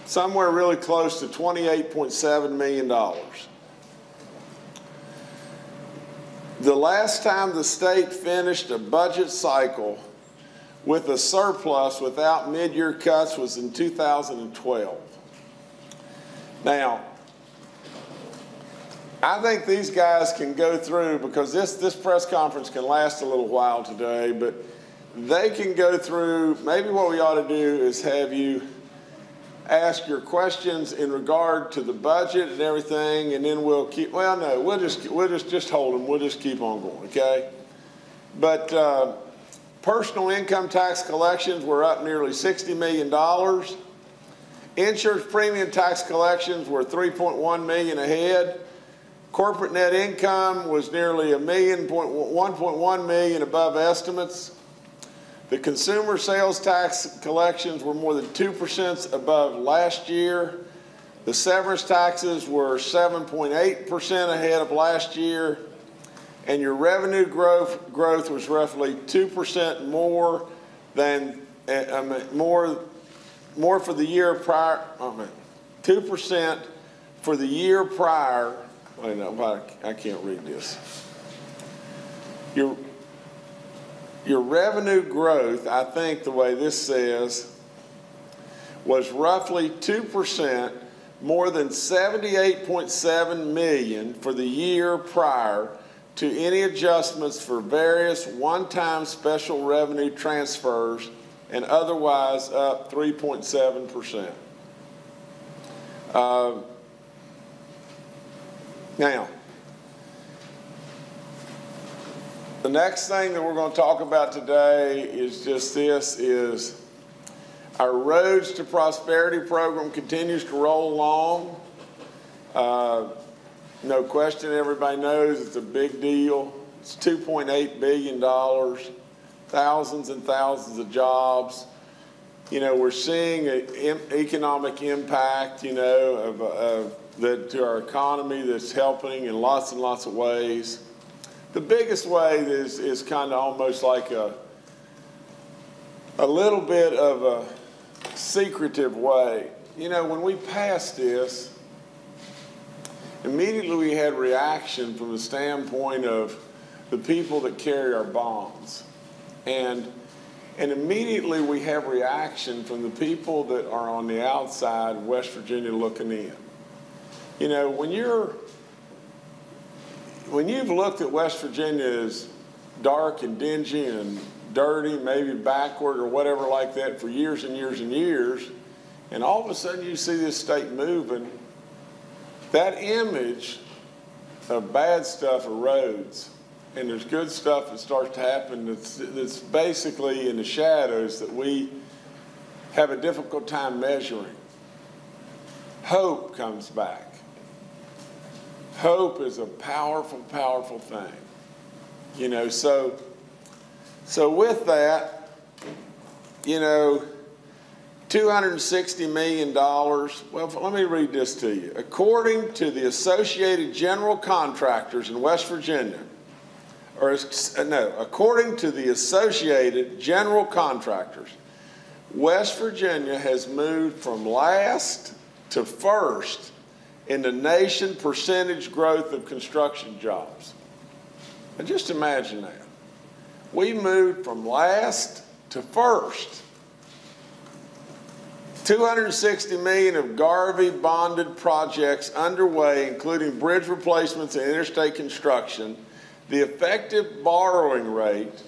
somewhere really close to $28.7 million. The last time the state finished a budget cycle with a surplus without mid-year cuts was in 2012. Now, I think these guys can go through, because this press conference can last a little while today, but they can go through. Maybe what we ought to do is have you ask your questions in regard to the budget and everything, and then we'll keep, well, no, we'll just hold them. We'll just keep on going, okay? But personal income tax collections were up nearly $60 million. Insurance premium tax collections were $3.1 million ahead. Corporate net income was nearly $1.1 million above estimates. The consumer sales tax collections were more than 2% above last year. The severance taxes were 7.8% ahead of last year. And your revenue growth was roughly 2% more than, more for the year prior, 2% for the year prior. Wait, no, I can't read this. Your revenue growth, I think the way this says, was roughly 2% more than $78.7 million for the year prior to any adjustments for various one-time special revenue transfers, and otherwise up 3.7%. Now, the next thing that we're going to talk about today is just this, is our Roads to Prosperity program continues to roll along. No question, everybody knows it's a big deal. It's $2.8 billion, thousands and thousands of jobs. You know, we're seeing an economic impact, you know, to our economy that's helping in lots and lots of ways. The biggest way is kind of almost like a little bit of a secretive way. You know, when we passed this, immediately we had reaction from the standpoint of the people that carry our bonds. And immediately we have reaction from the people that are on the outside of West Virginia looking in. You know, when you've looked at West Virginia as dark and dingy and dirty, maybe backward or whatever like that for years and years and years, and all of a sudden you see this state moving, that image of bad stuff erodes, and there's good stuff that starts to happen that's basically in the shadows that we have a difficult time measuring. Hope comes back. Hope is a powerful, powerful thing. You know, so with that, you know, $260 million, well, let me read this to you. According to the Associated General Contractors in West Virginia, according to the Associated General Contractors, West Virginia has moved from last to first in the nation percentage growth of construction jobs. And just imagine that. We moved from last to first. 260 million of Garvey bonded projects underway, including bridge replacements and interstate construction. The effective borrowing rate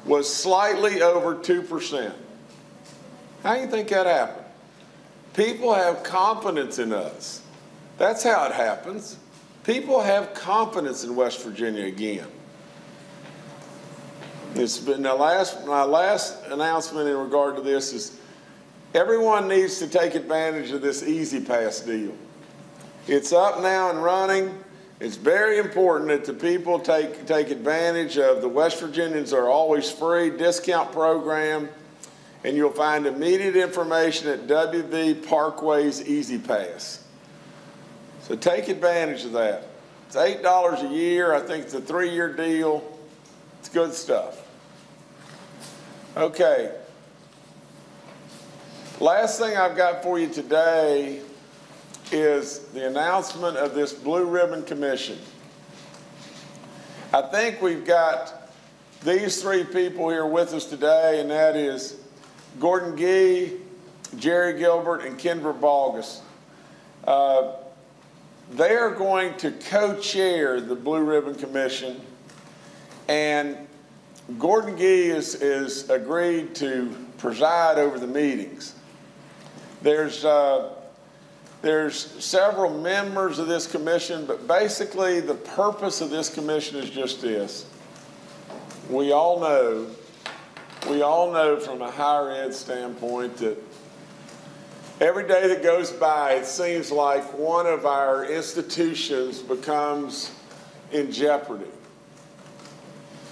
was slightly over 2%. How do you think that happened? People have confidence in us. That's how it happens. People have confidence in West Virginia again. It's been my last announcement in regard to this is everyone needs to take advantage of this Easy Pass deal. It's up now and running. It's very important that the people take advantage of the West Virginians Are Always Free discount program, and you'll find immediate information at WV Parkway's Easy Pass. So take advantage of that. It's $8 a year. I think it's a 3-year deal. It's good stuff. Okay. Last thing I've got for you today is the announcement of this Blue Ribbon Commission. I think we've got these three people here with us today, and that is Gordon Gee, Jerry Gilbert, and Kendra Balgus. They are going to co-chair the Blue Ribbon Commission, and Gordon Gee is agreed to preside over the meetings. There's several members of this commission, but basically the purpose of this commission is just this. We all know from a higher ed standpoint that every day that goes by, it seems like one of our institutions becomes in jeopardy.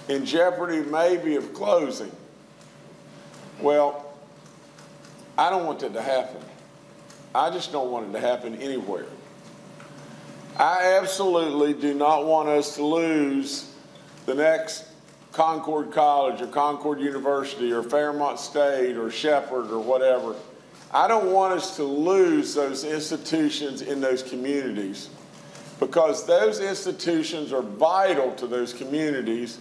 In jeopardy maybe of closing. Well, I don't want that to happen. I just don't want it to happen anywhere. I absolutely do not want us to lose the next Concord College or Concord University or Fairmont State or Shepherd or whatever. I don't want us to lose those institutions in those communities, because those institutions are vital to those communities,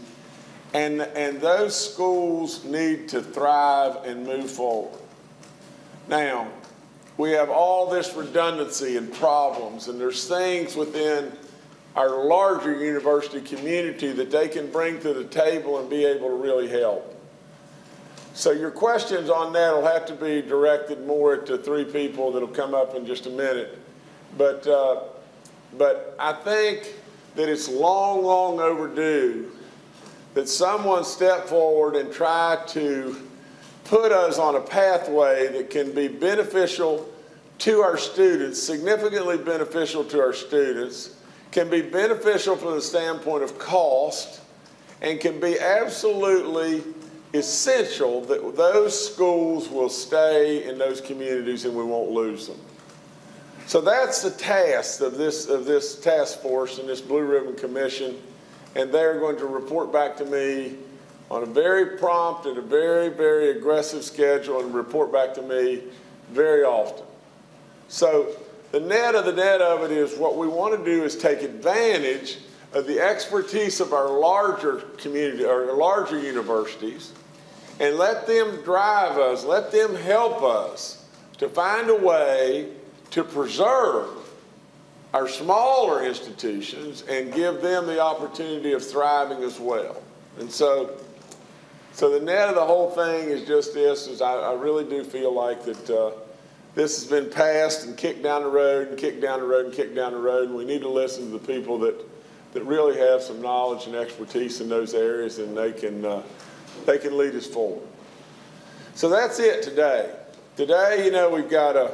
and those schools need to thrive and move forward. Now, we have all this redundancy and problems, and there's things within our larger university community that they can bring to the table and be able to really help. So your questions on that will have to be directed more to three people that'll come up in just a minute. But I think that it's long, long overdue that someone step forward and try to put us on a pathway that can be beneficial to our students, significantly beneficial to our students, can be beneficial from the standpoint of cost, and can be absolutely essential that those schools will stay in those communities and we won't lose them. So that's the task of this task force and this Blue Ribbon Commission, and they're going to report back to me on a very prompt and a very, very aggressive schedule, and report back to me very often. So the net of it is, what we want to do is take advantage of the expertise of our larger community, or larger universities, and let them drive us, let them help us to find a way to preserve our smaller institutions and give them the opportunity of thriving as well. And so the net of the whole thing is just this, is I really do feel like that this has been passed and kicked down the road and kicked down the road and kicked down the road, and we need to listen to the people that really have some knowledge and expertise in those areas, and they can lead us forward. So that's it today. Today, you know, we've got a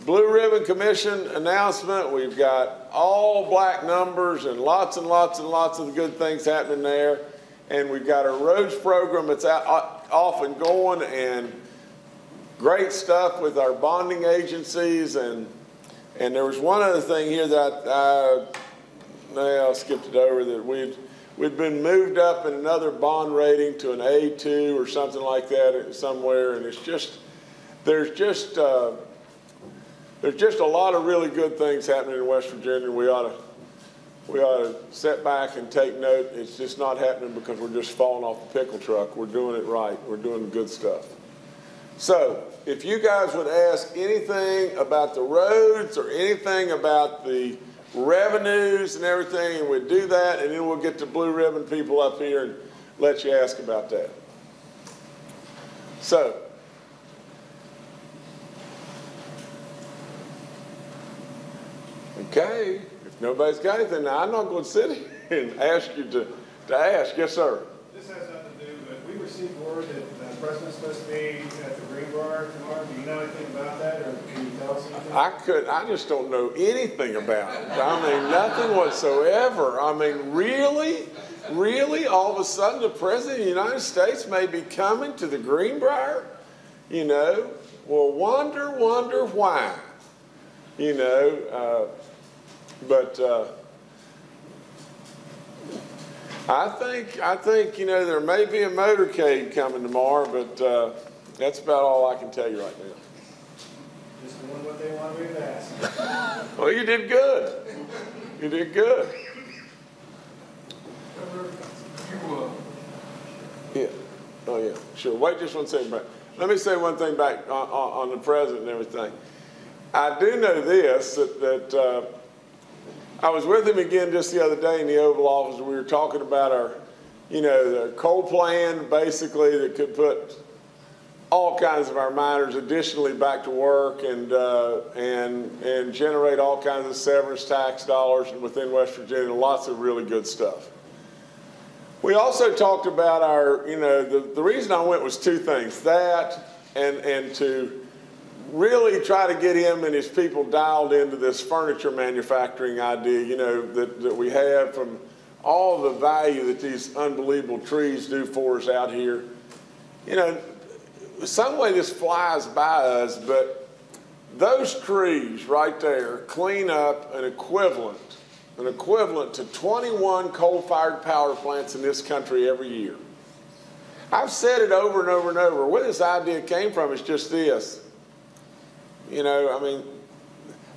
Blue Ribbon Commission announcement. We've got all black numbers and lots and lots and lots of good things happening there. And we've got our roads program that's off and going, and great stuff with our bonding agencies. And there was one other thing here that I skipped it over, that we'd been moved up in another bond rating to an A2 or something like that somewhere, and it's just, there's just a lot of really good things happening in West Virginia. We ought to sit back and take note. It's just not happening because we're just falling off the pickle truck. We're doing it right. We're doing good stuff. So if you guys would ask anything about the roads or anything about the revenues and everything, and we'd do that, and then we'll get the Blue Ribbon people up here and let you ask about that. So, okay, if nobody's got anything, now I'm not going to sit here and ask you to ask. Yes, sir. This has nothing to do, but we received word that the president's supposed to be at the Greenbrier tomorrow. Do you know anything about that, or can you tell us anything? I just don't know anything about it. I mean, nothing whatsoever. I mean, really? Really? All of a sudden, the President of the United States may be coming to the Greenbrier? You know? Well, wonder why. You know? I think, you know, there may be a motorcade coming tomorrow, but that's about all I can tell you right now. Well, you did good. You did good. Yeah. Oh, yeah. Sure. Wait just one second. Let me say one thing back on the president and everything. I do know this, that I was with him again just the other day in the Oval Office. We were talking about our, the coal plan, basically, that could put all kinds of our miners additionally back to work and generate all kinds of severance tax dollars within West Virginia, lots of really good stuff. We also talked about our, the reason I went was two things, that and to really try to get him and his people dialed into this furniture manufacturing idea, that we have from all the value that these unbelievable trees do for us out here. Some way this flies by us, but those trees right there clean up an equivalent to 21 coal-fired power plants in this country every year. I've said it over and over and over. Where this idea came from is just this.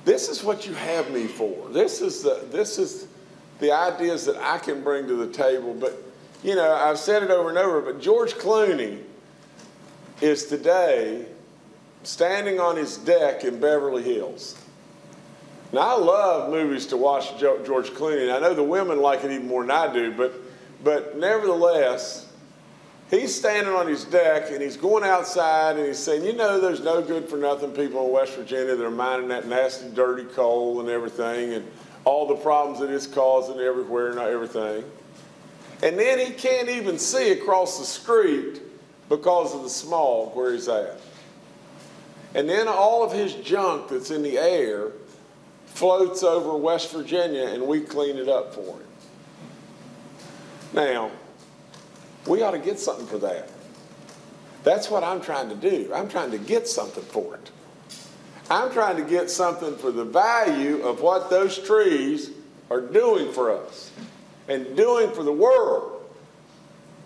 This is what you have me for. This is the ideas that I can bring to the table. But, I've said it over and over, but George Clooney is today standing on his deck in Beverly Hills. Now, I love movies to watch George Clooney, and I know the women like it even more than I do, but nevertheless, he's standing on his deck, and he's going outside, and he's saying, there's no good-for-nothing people in West Virginia that are mining that nasty, dirty coal and everything, and all the problems that it's causing everywhere and everything. And then he can't even see across the street because of the smog where he's at. And then all of his junk that's in the air floats over West Virginia, and we clean it up for him. Now, we ought to get something for that. That's what I'm trying to do. I'm trying to get something for it. I'm trying to get something for the value of what those trees are doing for us and doing for the world.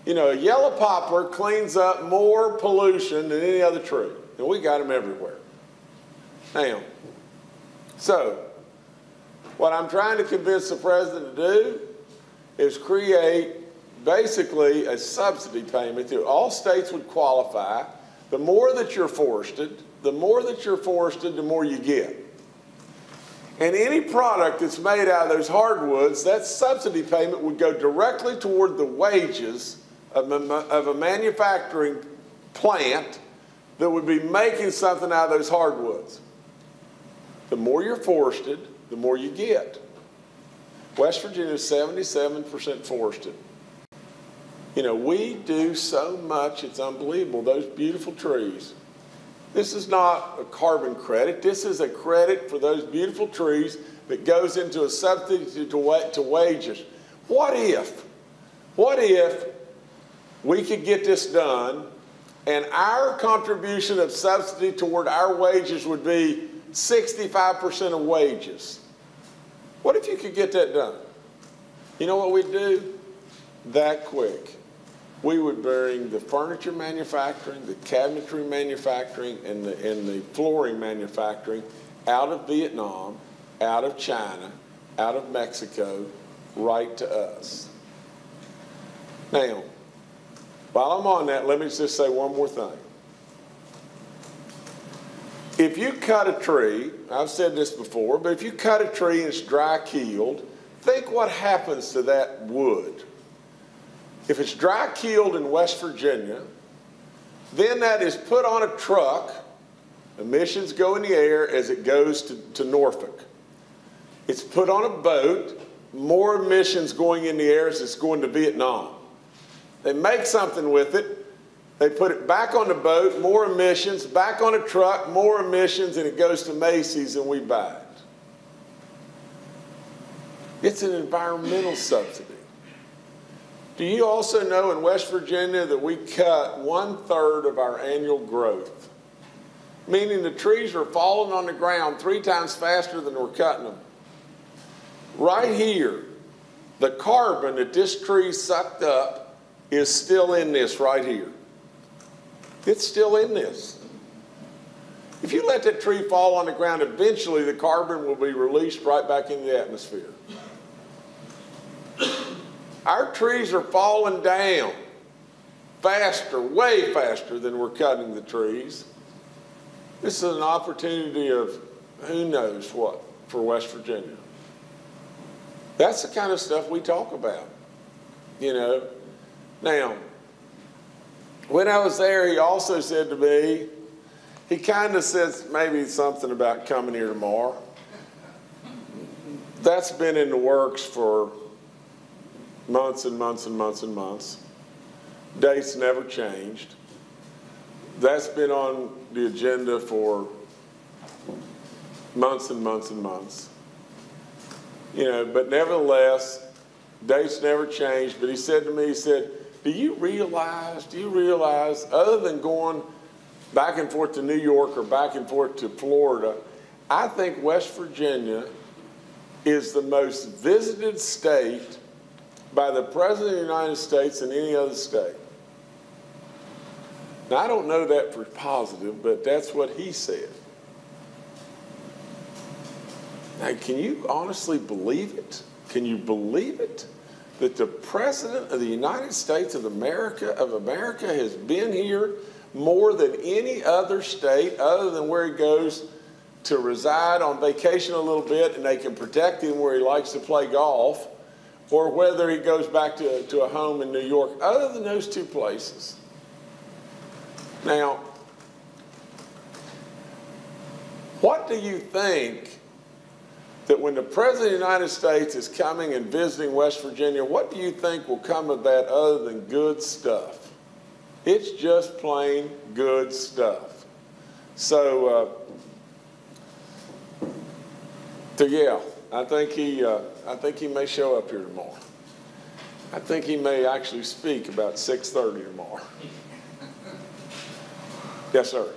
A yellow poplar cleans up more pollution than any other tree, and we got them everywhere. Now, so what I'm trying to convince the president to do is create basically a subsidy payment that all states would qualify. The more that you're forested, the more you get. And any product that's made out of those hardwoods, that subsidy payment would go directly toward the wages of a manufacturing plant that would be making something out of those hardwoods. The more you're forested, the more you get. West Virginia is 77% forested. We do so much, it's unbelievable. Those beautiful trees. This is not a carbon credit. This is a credit for those beautiful trees that goes into a subsidy to wages. What if we could get this done and our contribution of subsidy toward our wages would be 65% of wages? What if you could get that done? You know what we'd do? That quick. We would bring the furniture manufacturing, the cabinetry manufacturing, and the flooring manufacturing out of Vietnam, out of China, out of Mexico, right to us. Now, while I'm on that, let me just say one more thing. If you cut a tree, I've said this before, but if you cut a tree and it's dry-keeled, think what happens to that wood. If it's dry-keeled in West Virginia, then that is put on a truck. Emissions go in the air as it goes to Norfolk. It's put on a boat. More emissions going in the air as it's going to Vietnam. They make something with it. They put it back on the boat, more emissions, back on a truck, more emissions, and it goes to Macy's and we buy it. It's an environmental subsidy. Do you also know in West Virginia that we cut 1/3 of our annual growth? Meaning the trees are falling on the ground 3 times faster than we're cutting them. Right here, the carbon that this tree sucked up is still in this right here. It's still in this. If you let that tree fall on the ground, eventually the carbon will be released right back into the atmosphere. Our trees are falling down faster, way faster than we're cutting the trees. This is an opportunity of who knows what for West Virginia. That's the kind of stuff we talk about, you know. Now, when I was there, he also said to me, he kind of says maybe something about coming here tomorrow. That's been in the works for months and months and months and months. Dates never changed. That's been on the agenda for months and months and months. You know, but nevertheless, dates never changed. But he said to me, he said, do you realize, other than going back and forth to New York or back and forth to Florida, I think West Virginia is the most visited state by the President of the United States than any other state. Now, I don't know that for positive, but that's what he said. Now, can you honestly believe it? Can you believe it? That the President of the United States of America has been here more than any other state, other than where he goes to reside on vacation a little bit and they can protect him where he likes to play golf, or whether he goes back to a home in New York, other than those two places. Now, what do you think that when the President of the United States is coming and visiting West Virginia, what do you think will come of that other than good stuff? It's just plain good stuff. So yeah, I think he may show up here tomorrow. I think he may actually speak about 6:30 tomorrow. Yes, sir.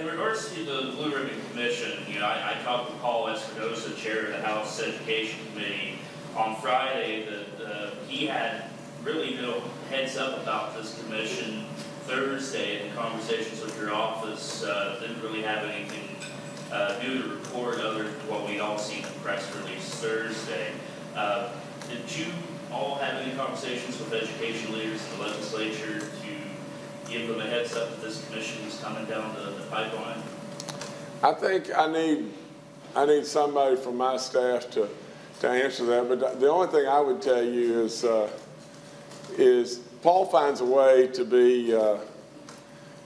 In regards to the Blue Ribbon Commission, you know, I talked with Paul Espinosa, chair of the House Education Committee, on Friday that he had really no heads up about this commission Thursday, and conversations with your office didn't really have anything new to report other than what we'd all seen in the press release Thursday. Did you all have any conversations with education leaders in the legislature to give them a heads up that this commission is coming down the pipeline? I think I need somebody from my staff to answer that. But the only thing I would tell you is Paul finds a way to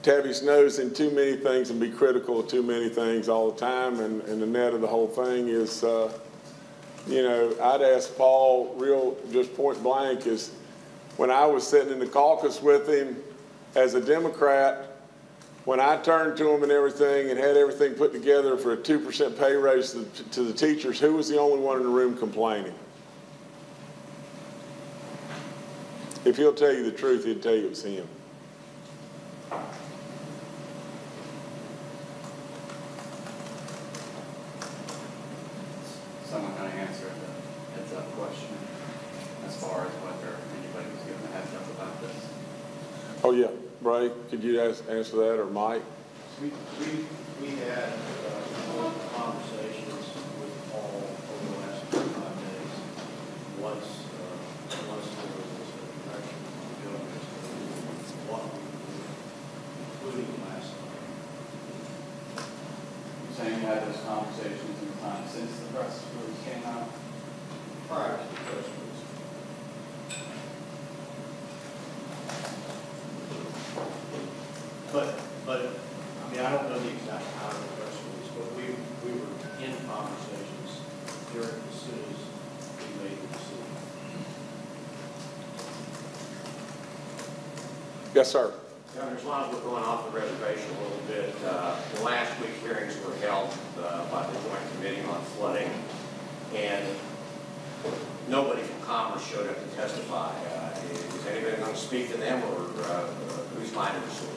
have his nose in too many things and be critical of too many things all the time. And the net of the whole thing is, you know, I'd ask Paul just point blank is when I was sitting in the caucus with him as a Democrat, when I turned to him and everything and had everything put together for a 2% pay raise to the teachers, who was the only one in the room complaining? If he'll tell you the truth, he'll tell you it was him. Someone kind of answered the heads up question as far as whether anybody was given a heads up about this. Oh yeah, Bray, could you answer that, or Mike? We had conversations with Paul over the last 5 days. Once there was a direction on doing this, what we were including last night. You're saying you had those conversations in the time since the press release came out? Prior to the press release. But I mean, I don't know the exact time of the press release, but we were in conversations during as soon as we made the decision. Yes, sir. Governor, as long as we're going off the reservation a little bit, the last week's hearings were held by the Joint Committee on Flooding, and nobody from Commerce showed up to testify. Is anybody going to speak to them, or who's minded the sword?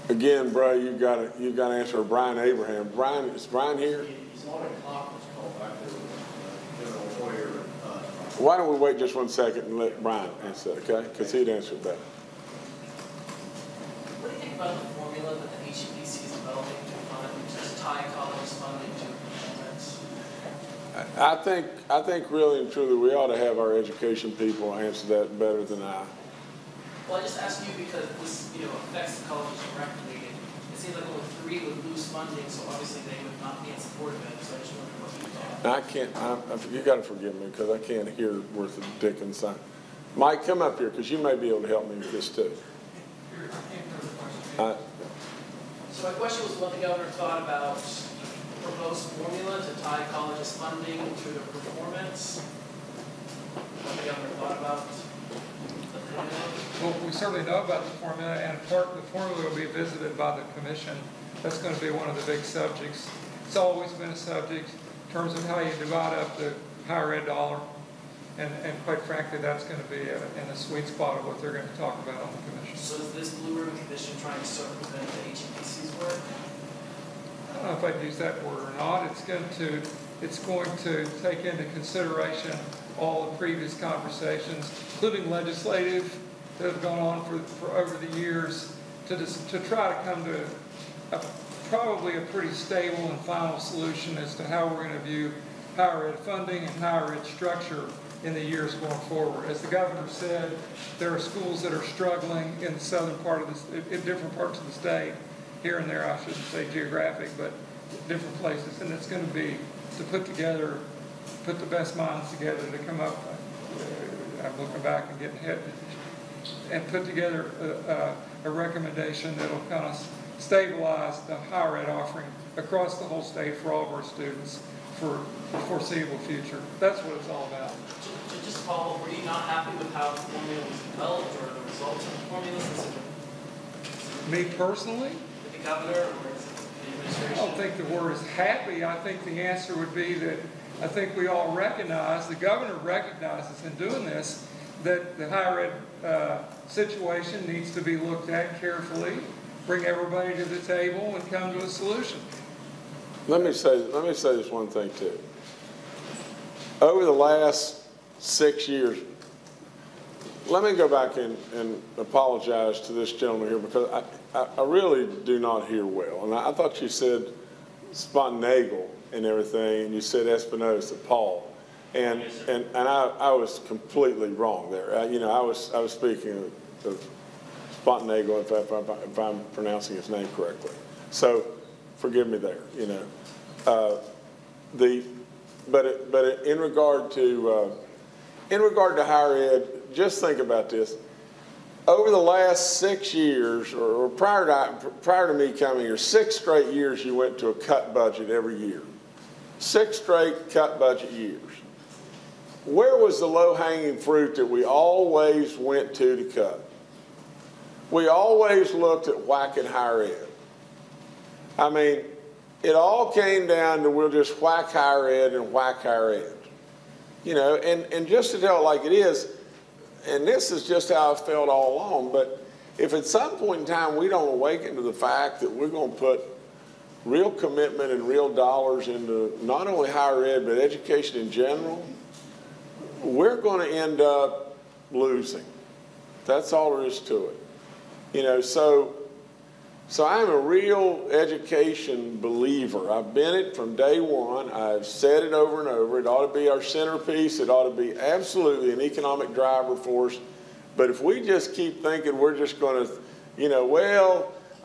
Again, Bray, you've got to answer Brian Abraham. Brian, is Brian here? He's on a conference call back there with General Hoyer. Why don't we wait just 1 second and let Brian answer that, okay? Because he'd answer better. What do you think about the formula that the HEDC has developed tie college funding to performance? I think really and truly we ought to have our education people answer that better than I. Well, I just ask you because this, affects the colleges directly. It seems like only 3 would lose funding, so obviously they would not be in support of it. So I just wondered what you thought. Now, I can't, you got to forgive me because I can't hear worth a dick inside. Mike, come up here because you may be able to help me with this too. So my question was what the governor thought about the proposed formula to tie colleges' funding to their performance. What the governor thought about the formula. Well, we certainly know about the formula, and the formula will be visited by the commission. That's going to be one of the big subjects. It's always been a subject in terms of how you divide up the higher ed dollar, and quite frankly, that's going to be in the sweet spot of what they're going to talk about on the commission. So is this Blue Ribbon Commission trying to circumvent the HEPC's work? I don't know if I'd use that word or not. It's going to take into consideration all the previous conversations, including legislative, that have gone on for over the years, to try to come to probably a pretty stable and final solution as to how we're going to view higher ed funding and higher ed structure in the years going forward. As the governor said, there are schools that are struggling in the southern part of in different parts of the state, here and there, I shouldn't say geographic, but different places, and it's going to be to put the best minds together to come up, I'm looking back and getting hit, and put together a recommendation that'll kind of stabilize the higher ed offering across the whole state for all of our students for the foreseeable future. That's what it's all about. Just to follow up, were you not happy with how the formula was developed or the results of the formula? Me personally? With the governor or the administration? I don't think the word is happy. I think the answer would be that I think we all recognize, the governor recognizes in doing this, that the higher ed situation needs to be looked at carefully, bring everybody to the table and come to a solution. Let me say this one thing too. Over the last 6 years, let me go back and apologize to this gentleman here because I really do not hear well. And I thought you said Spontnagel and everything, and you said Espinosa, Paul. And I was completely wrong there. I was speaking of Spontnagel if I'm pronouncing his name correctly. So forgive me there. But in regard to higher ed, just think about this. Over the last 6 years, or prior to me coming here, 6 straight years you went to a cut budget every year. 6 straight cut budget years. Where was the low-hanging fruit that we always went to cut? We always looked at whacking higher ed. I mean, it all came down to we'll just whack higher ed and whack higher ed. And just to tell it like it is, and this is just how I felt all along, but if at some point in time we don't awaken to the fact that we're going to put real commitment and real dollars into not only higher ed, but education in general, we're going to end up losing. That's all there is to it. So I'm a real education believer. I've been it from day one. I've said it over and over. It ought to be our centerpiece. It ought to be absolutely an economic driver for us. But if we just keep thinking we're just going to,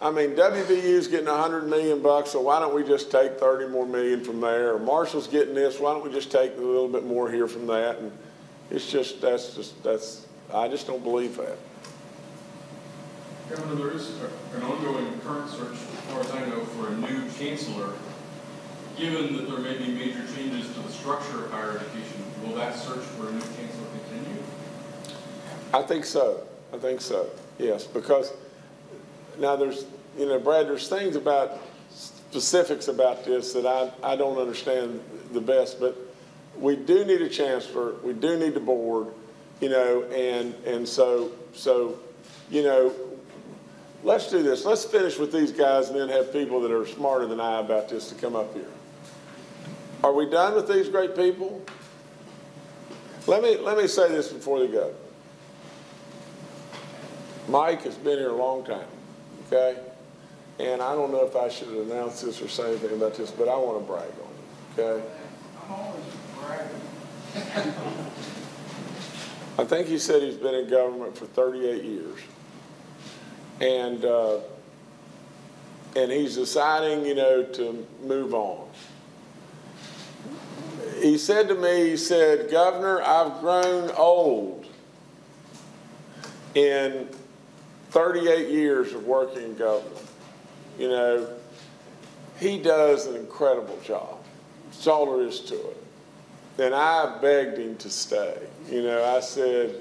WVU's getting $100 million, so why don't we just take 30 more million from there? Or Marshall's getting this, why don't we just take a little bit more here from that? And I just don't believe that. Governor, there is an ongoing current search, as far as I know, for a new chancellor. Given that there may be major changes to the structure of higher education, will that search for a new chancellor continue? I think so. Yes, because now there's, Brad, there's things about specifics about this that I don't understand the best, but we do need a chancellor. We do need the board, and so let's do this. Let's finish with these guys and then have people that are smarter than I about this to come up here. Are we done with these great people? Let me say this before they go. Mike has been here a long time, okay? And I don't know if I should announce this or say anything about this, but I want to brag on it, okay? I'm always bragging. I think he said he's been in government for 38 years. And he's deciding, you know, to move on. He said to me, he said, Governor, I've grown old in 38 years of working in government. You know, he does an incredible job. That's all there is to it. And I begged him to stay. You know, I said,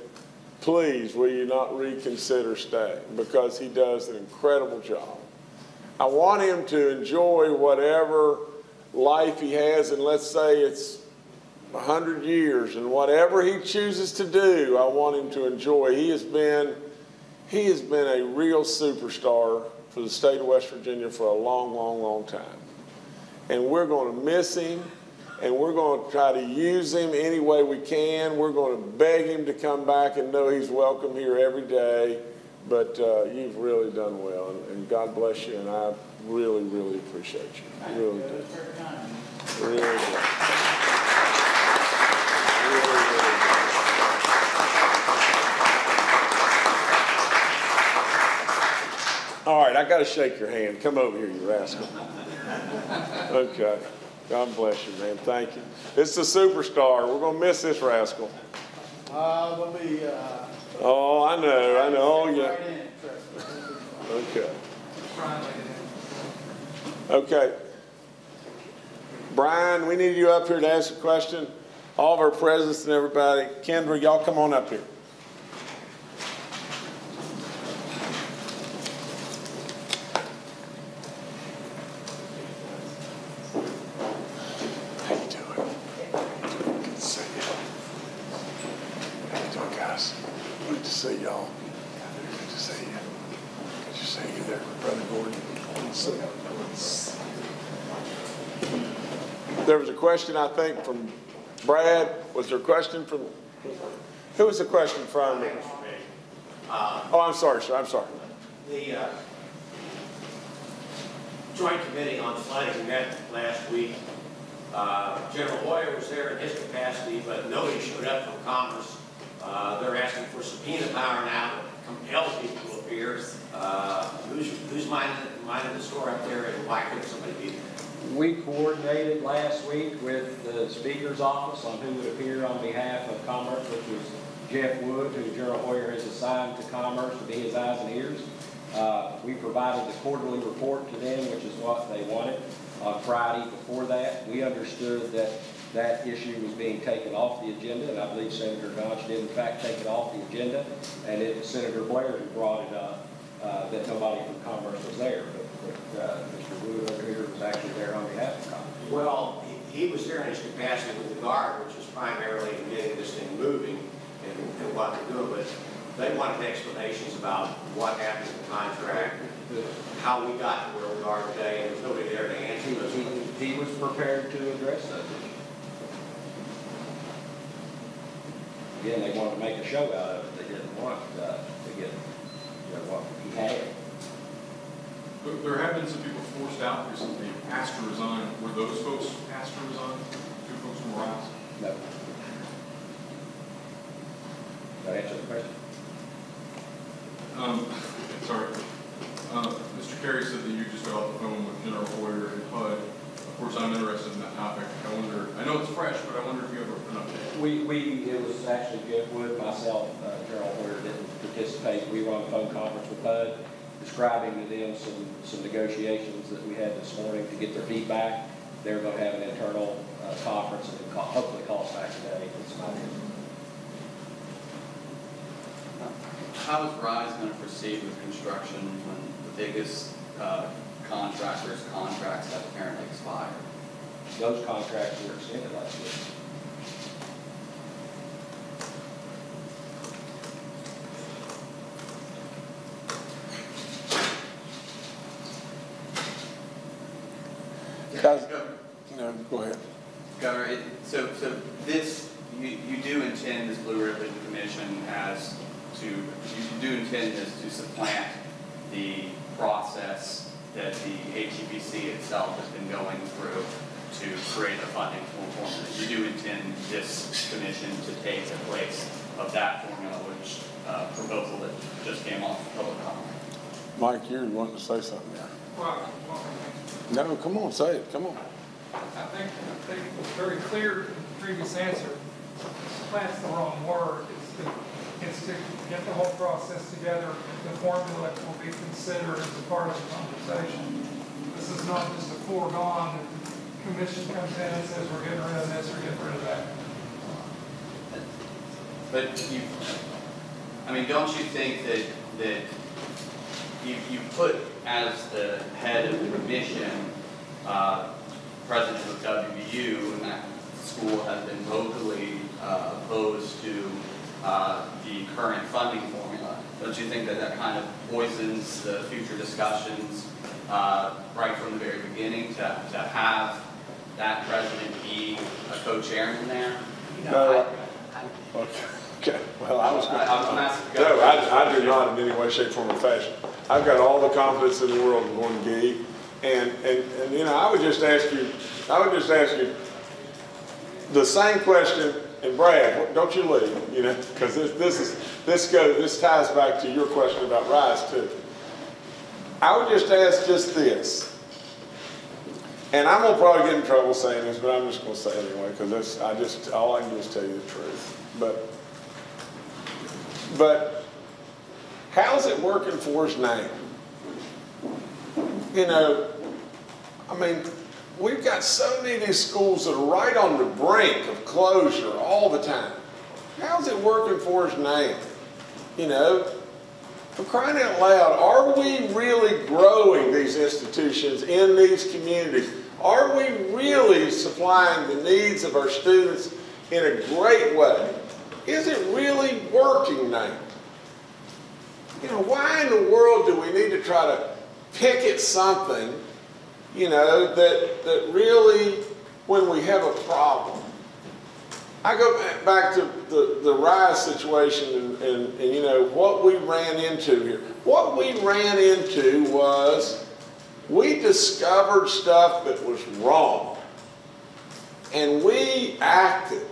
please, will you not reconsider staying? Because he does an incredible job. I want him to enjoy whatever life he has, and let's say it's 100 years, and whatever he chooses to do, I want him to enjoy. He has been a real superstar for the state of West Virginia for a long, long, long time. And we're going to miss him, and we're going to try to use him any way we can. We're going to beg him to come back and know he's welcome here every day. But you've really done well, and God bless you, and I really, really appreciate you. Really do. Really do. Really, really do. All right, I got to shake your hand. Come over here, you rascal. Okay. God bless you, man. Thank you. It's the superstar. We're going to miss this rascal. We'll be, Oh, I know. Oh, yeah. Okay. Okay. Brian, we need you up here to ask a question. All of our presidents and everybody. Kendra, y'all come on up here. How you doing? Good to see you. How you doing, guys? Good to see y'all. Good to see you. Good to see you there, Brother Gordon. Good to see you. There was a question, I think, from Brad. Was there a question from? Who was the question from? Oh, I'm sorry, sir. I'm sorry. The Joint Committee on Flooding met last week. General Hoyer was there in his capacity, but nobody showed up from Commerce. They're asking for subpoena power now to compel people to appear. Who's minding the store up there, and why couldn't somebody be there? We coordinated last week with the Speaker's office on who would appear on behalf of Commerce, which was Jeff Wood, who General Hoyer has assigned to Commerce to be his eyes and ears. We provided the quarterly report to them, which is what they wanted, on Friday before that. We understood that that issue was being taken off the agenda, and I believe Senator Dodge did in fact take it off the agenda, and it was Senator Blair who brought it up, that nobody from Commerce was there. But Mr. Wood over here was actually there on behalf of Commerce. Well, he was there in his capacity with the Guard, which was primarily getting this thing moving and what they're doing, but they wanted explanations about what happened to the contract, how we got to where we are today, and there's nobody there to answer those. He was prepared to address those issues. Again, they wanted to make a show out of it. They didn't want to get what he had. But there have been some people forced out recently, asked to resign. Were those folks asked to resign? Two folks from Morales? No. That answer the question? Sorry. Mr. Carey said that you just got off the phone with General Hoyer and HUD. Of course, I'm interested in that topic. I know it's fresh, but I wonder if you have an update. It was actually Jeff Wood, myself, General Hoyer didn't participate. We were on a phone conference with HUD, describing to them some negotiations that we had this morning to get their feedback. They're going to have an internal conference and then hopefully call us back today with some ideas. How is RISE going to proceed with construction when the biggest contractors' contracts have apparently expired? Those contracts were extended last week. No, go ahead. Governor, so this, you do intend this Blue Ribbon Commission you do intend this to supplant the process that the HEBC itself has been going through to create a funding formula. You do intend this commission to take the place of that formula, which proposal that just came off public comment. Mike, you're wanting to say something there. Well, No, come on, say it, come on. I think it was very clear in the previous answer. Plant's the wrong word. It's to get the whole process together. The formula will be considered as a part of the conversation. This is not just a foregone that the commission comes in and says we're getting rid of this or getting rid of that. But you, I mean, don't you think that you put as the head of the commission, president of WVU, and that school has been vocally opposed to the current funding formula. Don't you think that kind of poisons the future discussions right from the very beginning to have that president be a co-chairman there? No, okay, well, I was going to... No, I do not in any way, shape, form, or fashion. I've got all the confidence in the world in Gordon Gee, and you know, I would just ask you the same question, and Brad, don't you leave, you know, because this ties back to your question about RISE too. I would just ask just this, and I'm gonna probably get in trouble saying this, but I'm just gonna say it anyway, because all I can do is tell you the truth. But how's it working for us now? You know, I mean, we've got so many of these schools that are right on the brink of closure all the time. How's it working for us now? You know, for crying out loud, are we really growing these institutions in these communities? Are we really supplying the needs of our students in a great way? Is it really working now? You know, why in the world do we need to try to pick at something, you know, that really, when we have a problem? I go back to the RISE situation and you know, what we ran into here. What we ran into was we discovered stuff that was wrong, and we acted.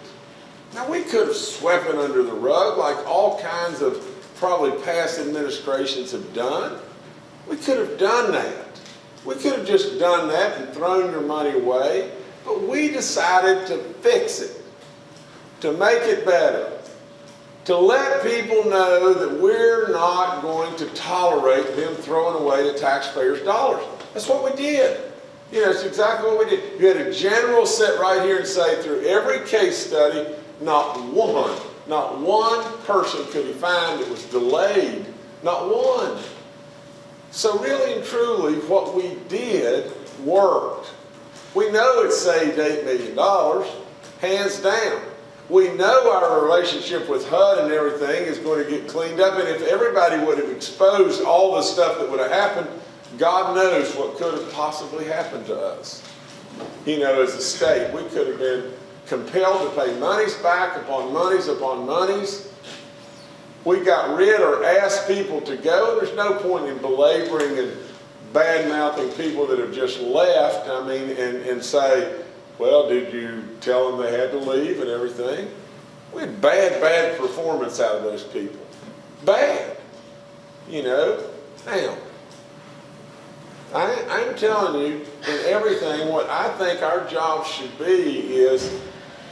Now, we could have swept it under the rug like all kinds of probably past administrations have done. We could have done that. We could have just done that and thrown your money away, but we decided to fix it, to make it better, to let people know that we're not going to tolerate them throwing away the taxpayers' dollars. That's what we did. You know, it's exactly what we did. You had a general sit right here and say through every case study, not one person could he find that was delayed. Not one. So really and truly, what we did worked. We know it saved $8 million, hands down. We know our relationship with HUD and everything is going to get cleaned up, and if everybody would have exposed all the stuff that would have happened, God knows what could have possibly happened to us. You know, as a state, we could have been compelled to pay monies back upon monies upon monies. We got rid or asked people to go. There's no point in belaboring and bad-mouthing people that have just left, I mean, and say, well, did you tell them they had to leave and everything? We had bad performance out of those people. Bad. You know? Now, I'm telling you, in everything, what I think our job should be is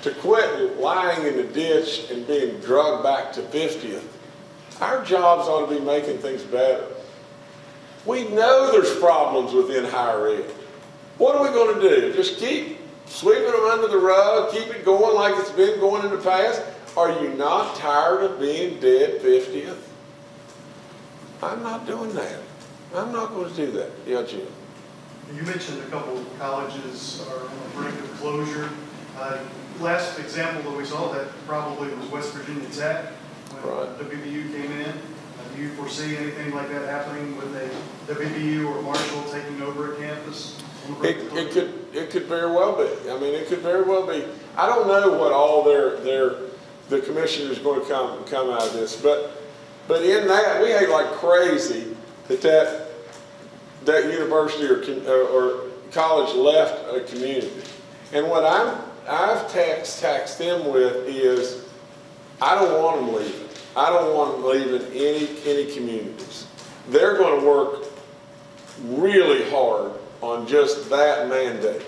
to quit lying in the ditch and being drugged back to 50th. Our jobs ought to be making things better. We know there's problems within higher ed. What are we going to do? Just keep sweeping them under the rug, keep it going like it's been going in the past? Are you not tired of being dead 50th? I'm not doing that. I'm not going to do that. Yeah, Jim. You mentioned a couple of colleges are on the brink of closure. Last example that we saw that probably was West Virginia Tech when Right. WVU came in. Do you foresee anything like that happening with a WVU or Marshall taking over a campus? It could very well be. I mean, it could very well be. I don't know what all the commission is going to come out of this, but in that we hate like crazy that that university or college left a community. And what I've taxed them with is, I don't want them leaving. I don't want them leaving any communities. They're going to work really hard on just that mandate.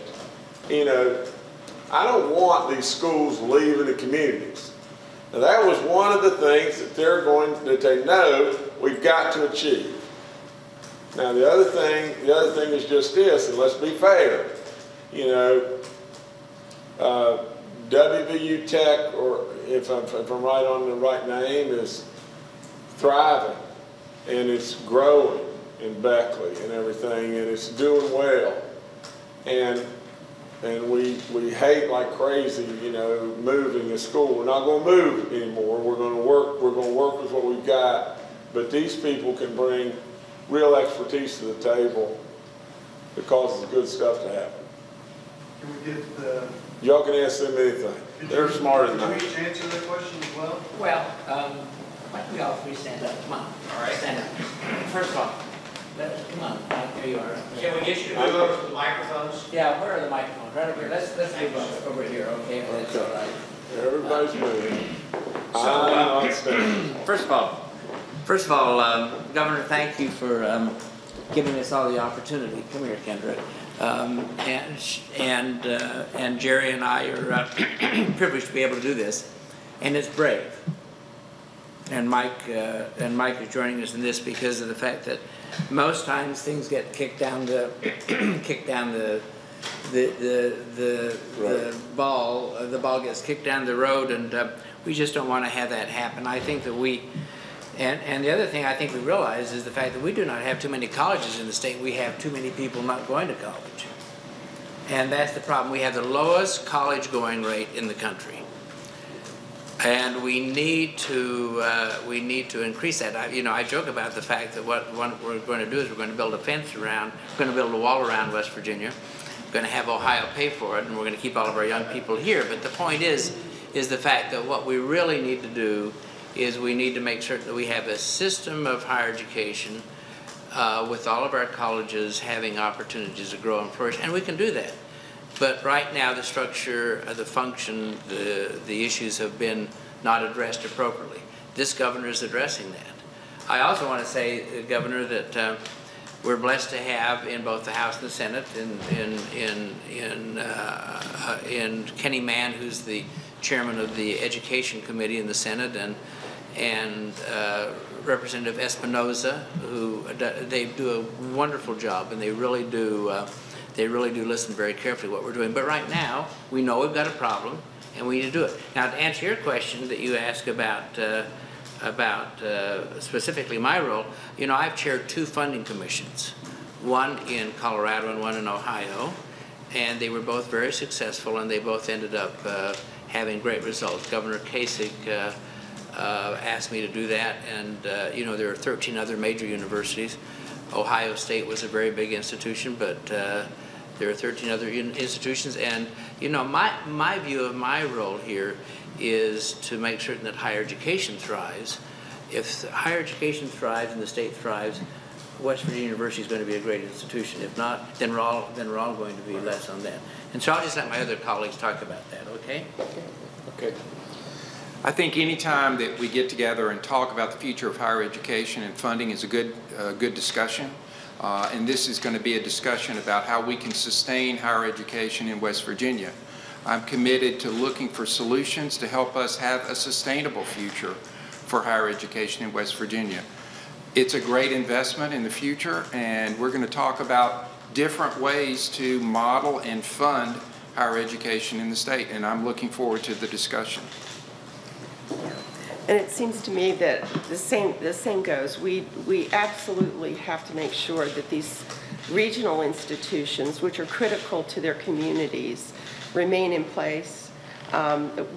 You know, I don't want these schools leaving the communities. Now that was one of the things that they know we've got to achieve. Now the other thing is just this, and let's be fair. You know, WVU Tech, or if I'm right on the right name, is thriving, and it's growing in Beckley and everything, and it's doing well. And we hate like crazy, you know, moving the school. We're not going to move anymore. We're going to work with what we've got. But these people can bring real expertise to the table that causes good stuff to happen. Can we get the... Y'all can ask them anything. They're smarter than Could I. you each answer that question as well? Well, why don't we all three stand up? Come on. All right. Stand up. First of all, come on. There you are. Can we get you to move over to the microphones? Yeah, where are the microphones? Right over here. Let's move over here, okay? That's all right. Everybody's moving. I'm not standing. First of all, Governor, thank you for giving us all the opportunity. Come here, Kendra. And Jerry and I are privileged to be able to do this, and it's brave. And Mike is joining us in this because of the fact that most times things get kicked down the ball. The ball gets kicked down the road, and we just don't want to have that happen. I think that and the other thing I think we realize is the fact that we do not have too many colleges in the state. We have too many people not going to college. And that's the problem. We have the lowest college going rate in the country. And we need to increase that. I joke about the fact that what we're going to do is we're going to build a fence around, we're going to build a wall around West Virginia. We're going to have Ohio pay for it, and we're going to keep all of our young people here. But the point is the fact that what we really need to do is we need to make certain that we have a system of higher education with all of our colleges having opportunities to grow and flourish, and we can do that. But right now, the structure, the function, the issues have been not addressed appropriately. This governor is addressing that. I also want to say, Governor, that we're blessed to have in both the House and the Senate, in Kenny Mann, who's the chairman of the Education Committee in the Senate, and Representative Espinoza, who they do a wonderful job, and they really do listen very carefully to what we're doing. But right now, we know we've got a problem, and we need to do it. Now, to answer your question that you asked about specifically my role, I've chaired 2 funding commissions, one in Colorado and one in Ohio, and they were both very successful, and they both ended up having great results. Governor Kasich asked me to do that, and there are 13 other major universities. Ohio State was a very big institution, but there are 13 other institutions, and my view of my role here is to make certain that higher education thrives. If higher education thrives and the state thrives, West Virginia University is going to be a great institution. If not, then we're all going to be less on that. And so I'll just let my other colleagues talk about that, okay? Okay. I think any time that we get together and talk about the future of higher education and funding is a good discussion. And this is going to be a discussion about how we can sustain higher education in West Virginia. I'm committed to looking for solutions to help us have a sustainable future for higher education in West Virginia. It's a great investment in the future, and we're going to talk about different ways to model and fund higher education in the state, and I'm looking forward to the discussion. And it seems to me that the same goes. We absolutely have to make sure that these regional institutions, which are critical to their communities, remain in place.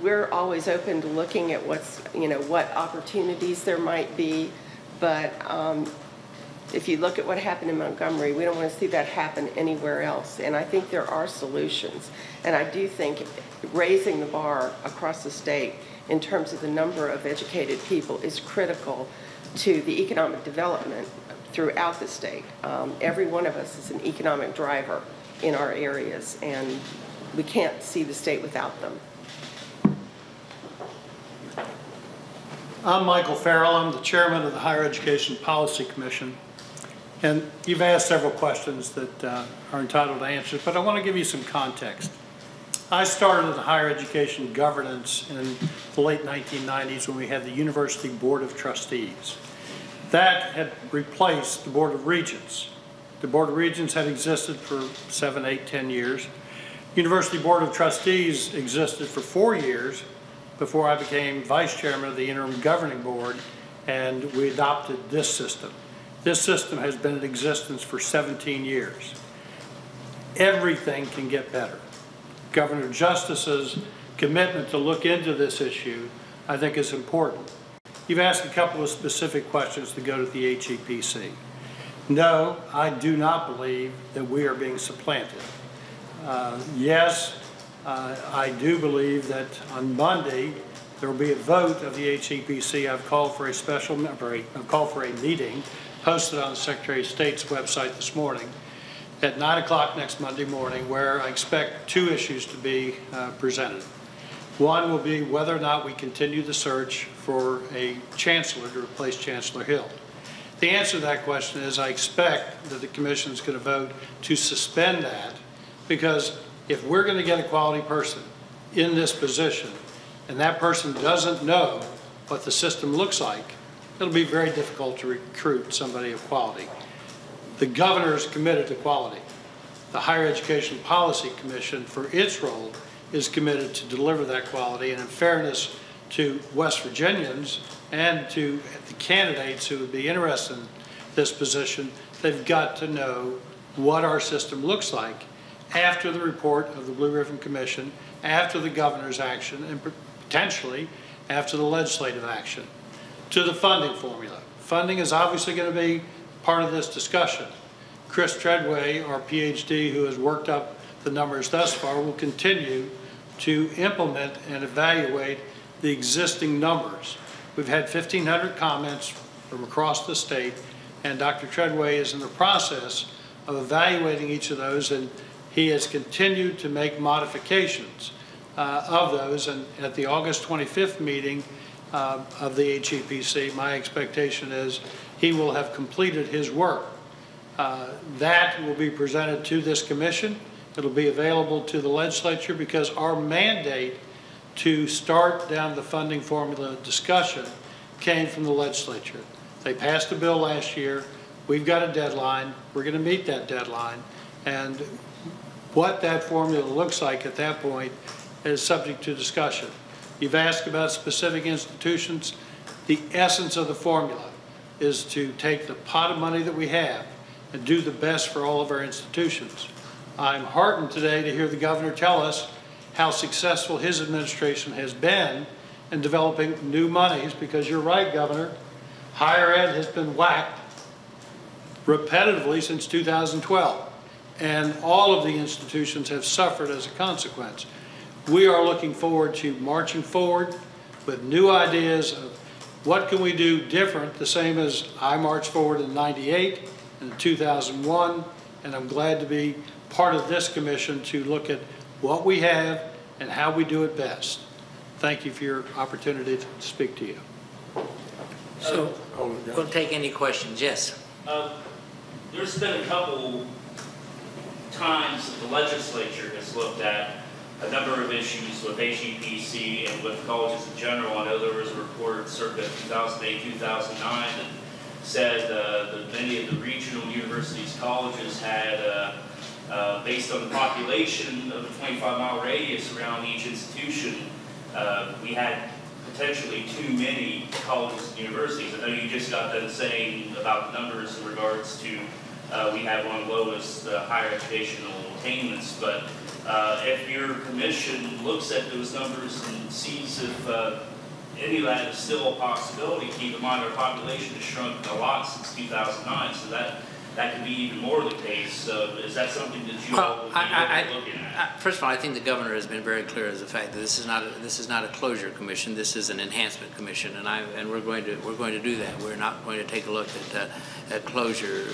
We're always open to looking at what opportunities there might be, but if you look at what happened in Montgomery, we don't want to see that happen anywhere else. And I think there are solutions. And I do think raising the bar across the state in terms of the number of educated people is critical to the economic development throughout the state. Every one of us is an economic driver in our areas, and we can't see the state without them. I'm Michael Farrell. I'm the chairman of the Higher Education Policy Commission. And you've asked several questions that are entitled to answers, but I want to give you some context. I started in higher education governance in the late 1990s when we had the University Board of Trustees. That had replaced the Board of Regents. The Board of Regents had existed for 7, 8, 10 years. University Board of Trustees existed for 4 years before I became vice chairman of the interim governing board, and we adopted this system. This system has been in existence for 17 years. Everything can get better. Governor Justice's commitment to look into this issue, I think, is important. You've asked a couple of specific questions to go to the HEPC. No, I do not believe that we are being supplanted. Yes, I do believe that on Monday there will be a vote of the HEPC. I've called for a meeting posted on the Secretary of State's website this morning at 9 o'clock next Monday morning, where I expect 2 issues to be presented. One will be whether or not we continue the search for a chancellor to replace Chancellor Hill. The answer to that question is I expect that the commission is going to vote to suspend that, because if we're going to get a quality person in this position and that person doesn't know what the system looks like, it'll be very difficult to recruit somebody of quality. The governor is committed to quality. The Higher Education Policy Commission, for its role, is committed to deliver that quality, and in fairness to West Virginians and to the candidates who would be interested in this position, they've got to know what our system looks like after the report of the Blue Ribbon Commission, after the governor's action, and potentially after the legislative action. To the funding formula. Funding is obviously going to be part of this discussion. Chris Treadway, our PhD, who has worked up the numbers thus far, will continue to implement and evaluate the existing numbers. We've had 1,500 comments from across the state, and Dr. Treadway is in the process of evaluating each of those, and he has continued to make modifications of those. And at the August 25th meeting of the HEPC, my expectation is he will have completed his work. That will be presented to this commission. It'll be available to the legislature, because our mandate to start down the funding formula discussion came from the legislature. They passed a bill last year. We've got a deadline. We're going to meet that deadline. And what that formula looks like at that point is subject to discussion. You've asked about specific institutions. The essence of the formula is to take the pot of money that we have and do the best for all of our institutions. I'm heartened today to hear the governor tell us how successful his administration has been in developing new monies, because you're right, Governor, higher ed has been whacked repetitively since 2012, and all of the institutions have suffered as a consequence. We are looking forward to marching forward with new ideas of what can we do different, the same as I marched forward in '98 and in 2001, and I'm glad to be part of this commission to look at what we have and how we do it best. Thank you for your opportunity to speak to you. So we'll take any questions. Yes. There's been a couple times that the legislature has looked at a number of issues with HEPC and with colleges in general. I know there was a report circa 2008, 2009 that said that many of the regional universities, colleges had, based on the population of a 25-mile radius around each institution, we had potentially too many colleges and universities. I know you just got done saying about the numbers in regards to we have one of the lowest higher educational attainments, but if your commission looks at those numbers and sees if any of that is still a possibility, keep in mind our population has shrunk a lot since 2009, so that that could be even more the case. So is that something that you Well, all would be looking at? First of all, I think the governor has been very clear as the fact that this is not a closure commission. This is an enhancement commission, and we're going to do that. We're not going to take a look at closure.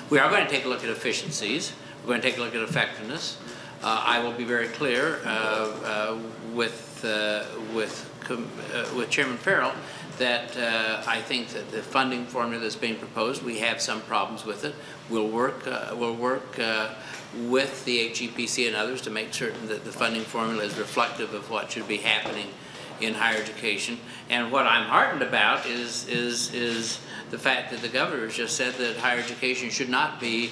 We are going to take a look at efficiencies. We're going to take a look at effectiveness. I will be very clear with Chairman Farrell that I think that the funding formula that's being proposed, we have some problems with it. We'll work with the HEPC and others to make certain that the funding formula is reflective of what should be happening in higher education. And what I'm heartened about is the fact that the governor has just said that higher education should not be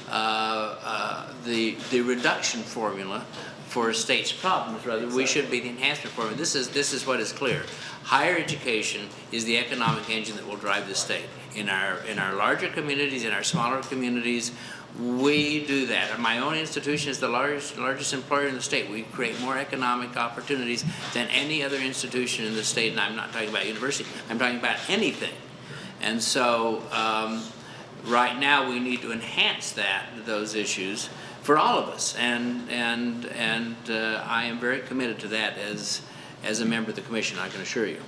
the reduction formula for a state's problems. Rather, we should be the enhancement formula. This is what is clear. Higher education is the economic engine that will drive the state. In our larger communities, in our smaller communities, we do that. My own institution is the largest employer in the state. We create more economic opportunities than any other institution in the state, and I'm not talking about university. I'm talking about anything. And so right now we need to enhance those issues for all of us, and I am very committed to that as a member of the commission, I can assure you.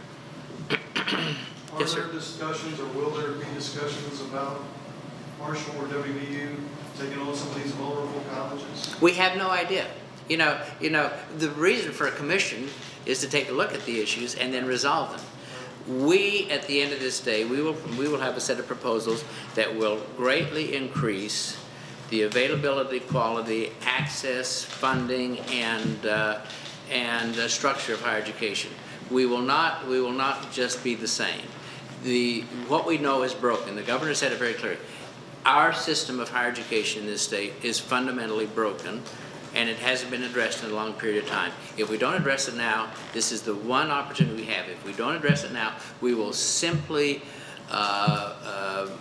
Are there discussions, or will there be discussions about Marshall or WVU taking on some of these vulnerable colleges? We have no idea. You know, the reason for a commission is to take a look at the issues and then resolve them. We, at the end of this day, we will have a set of proposals that will greatly increase the availability, quality, access, funding, and structure of higher education. We will not just be the same. What we know is broken. The governor said it very clearly. Our system of higher education in this state is fundamentally broken, and it hasn't been addressed in a long period of time. If we don't address it now, this is the one opportunity we have. If we don't address it now, we will simply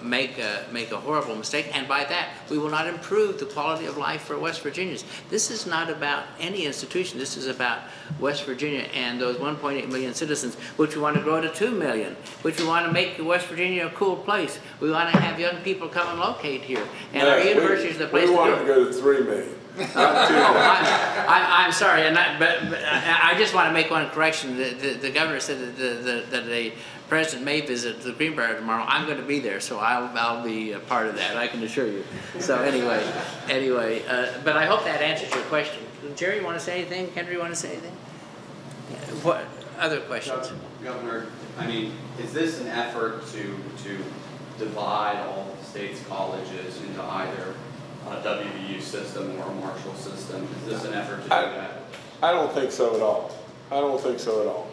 make a horrible mistake, and by that we will not improve the quality of life for West Virginians. This is not about any institution. This is about West Virginia and those 1.8 million citizens, which we want to grow to 2 million, which we want to make West Virginia a cool place. We want to have young people come and locate here, and our university is the place to do it. We want to go to 3 million. I'm sorry, but I just want to make one correction. The governor said that a president may visit the Greenbrier tomorrow. I'm going to be there, so I'll be a part of that, I can assure you. So anyway, but I hope that answers your question. Jerry, you want to say anything? Henry, you want to say anything? Yeah. What other questions? Governor, I mean, is this an effort to divide all the state's colleges into either a WVU system or a Marshall system? Is this an effort to do that? I don't think so at all. I don't think so at all.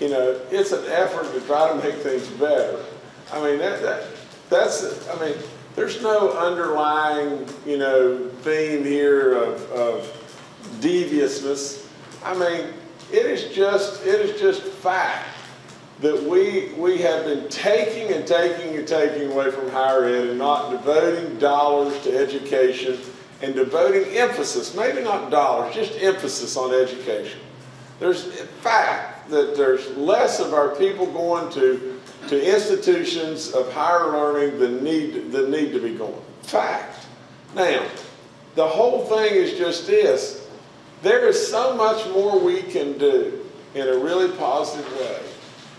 You know, it's an effort to try to make things better. I mean, I mean, there's no underlying, you know, theme here of deviousness. I mean, it is just fact that we have been taking away from higher ed and not devoting dollars to education and devoting emphasis, maybe not dollars, just emphasis on education. There's a fact that there's less of our people going to institutions of higher learning than need to be going. Fact. Now, the whole thing is just this. There is so much more we can do in a really positive way.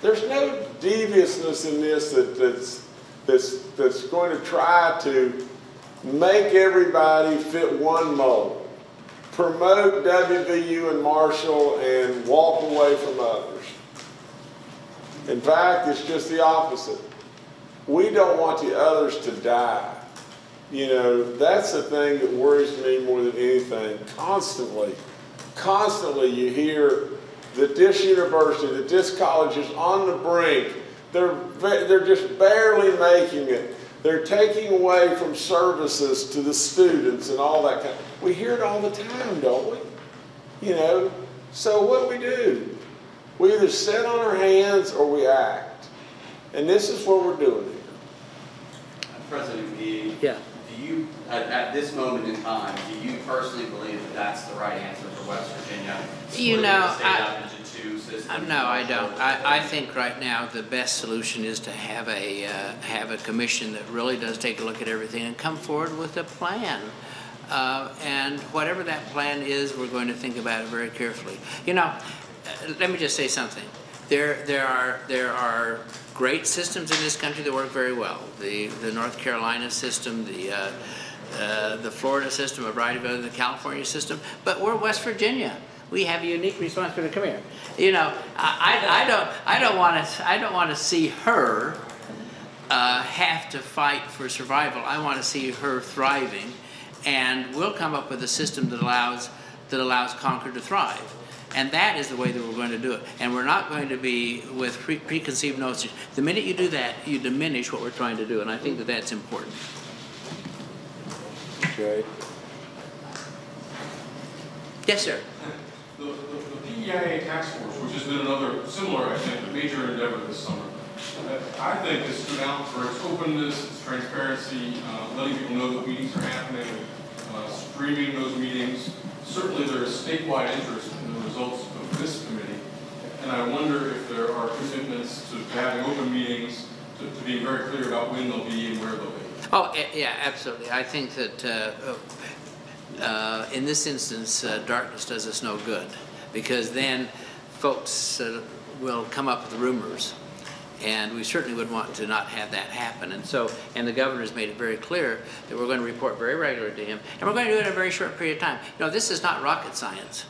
There's no deviousness in this that's going to try to make everybody fit one mold. Promote WVU and Marshall and walk away from others. In fact, it's just the opposite. We don't want the others to die. You know, that's the thing that worries me more than anything. Constantly you hear that this university, that this college is on the brink. They're just barely making it. They're taking away from services to the students and all that kind of. We hear it all the time, don't we? You know, so what do? We either sit on our hands or we act. And this is what we're doing here. President Meade, yeah. Do you, at this moment in time, do you personally believe that that's the right answer for West Virginia? You know, state up into 2 system? No, I don't. I think right now the best solution is to have a commission that really does take a look at everything and come forward with a plan. And whatever that plan is, we're going to think about it very carefully. You know, let me just say something. There are great systems in this country that work very well. The North Carolina system, the Florida system, a variety of other, the California system, but we're West Virginia. We have a unique responsibility. Come here. You know, I don't want to see her have to fight for survival. I want to see her thriving, and we'll come up with a system that allows Concord to thrive. And that is the way that we're going to do it. And we're not going to be with preconceived notions. The minute you do that, you diminish what we're trying to do, and I think that that's important. Okay. Yes, sir. The PEIA task force, which has been another similar, I think, major endeavor this summer, I think has stood out for its openness, its transparency, letting people know that meetings are happening, streaming those meetings. Certainly there is statewide interest in the results of this committee, and I wonder if there are commitments to having open meetings, to being very clear about when they'll be and where they'll be. Oh, yeah, absolutely. I think that in this instance, darkness does us no good, because then folks will come up with rumors, and we certainly would want to not have that happen. And the governor's made it very clear that we're going to report very regularly to him, and we're going to do it in a very short period of time. You know, this is not rocket science,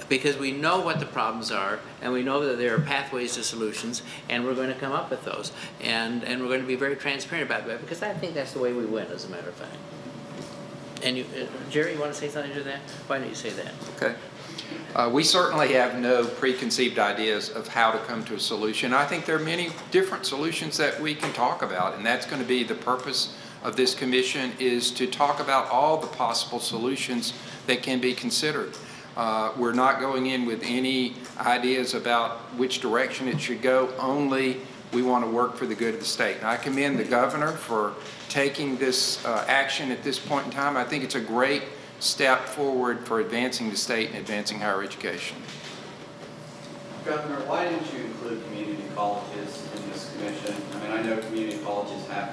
because we know what the problems are, and we know that there are pathways to solutions, and we're going to come up with those. And we're going to be very transparent about that, because I think that's the way we win, as a matter of fact. And you, Jerry, you want to say something to that? Why don't you say that? Okay. We certainly have no preconceived ideas of how to come to a solution. I think there are many different solutions that we can talk about, and that's going to be the purpose of this commission, is to talk about all the possible solutions that can be considered. We're not going in with any ideas about which direction it should go, only we want to work for the good of the state. And I commend the governor for taking this action at this point in time. I think it's a great step forward for advancing the state and advancing higher education. Governor, why didn't you include community colleges in this commission? I mean, I know community colleges have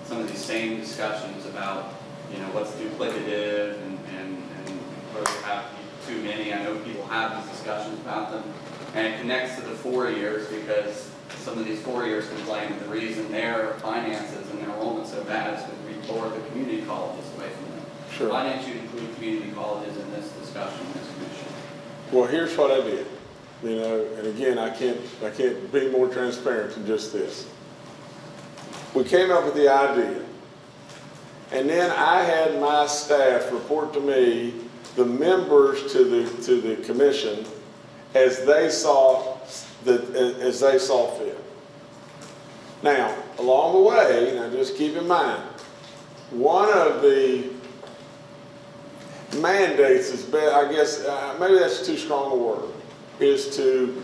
some of these same discussions about, you know, what's duplicative and whether we have too many. I know people have these discussions about them. And it connects to the 4 years, because some of these 4 years complain that the reason their finances and their enrollment so bad is because we tore the community colleges away from them. Sure. Why didn't you include community colleges in this discussion, this commission? Well, here's what I did. You know, and again, I can't be more transparent than just this. We came up with the idea, and then I had my staff report to me the members to the commission as they saw fit. Now, along the way, now just keep in mind, one of the mandates is, I guess, maybe that's too strong a word, is to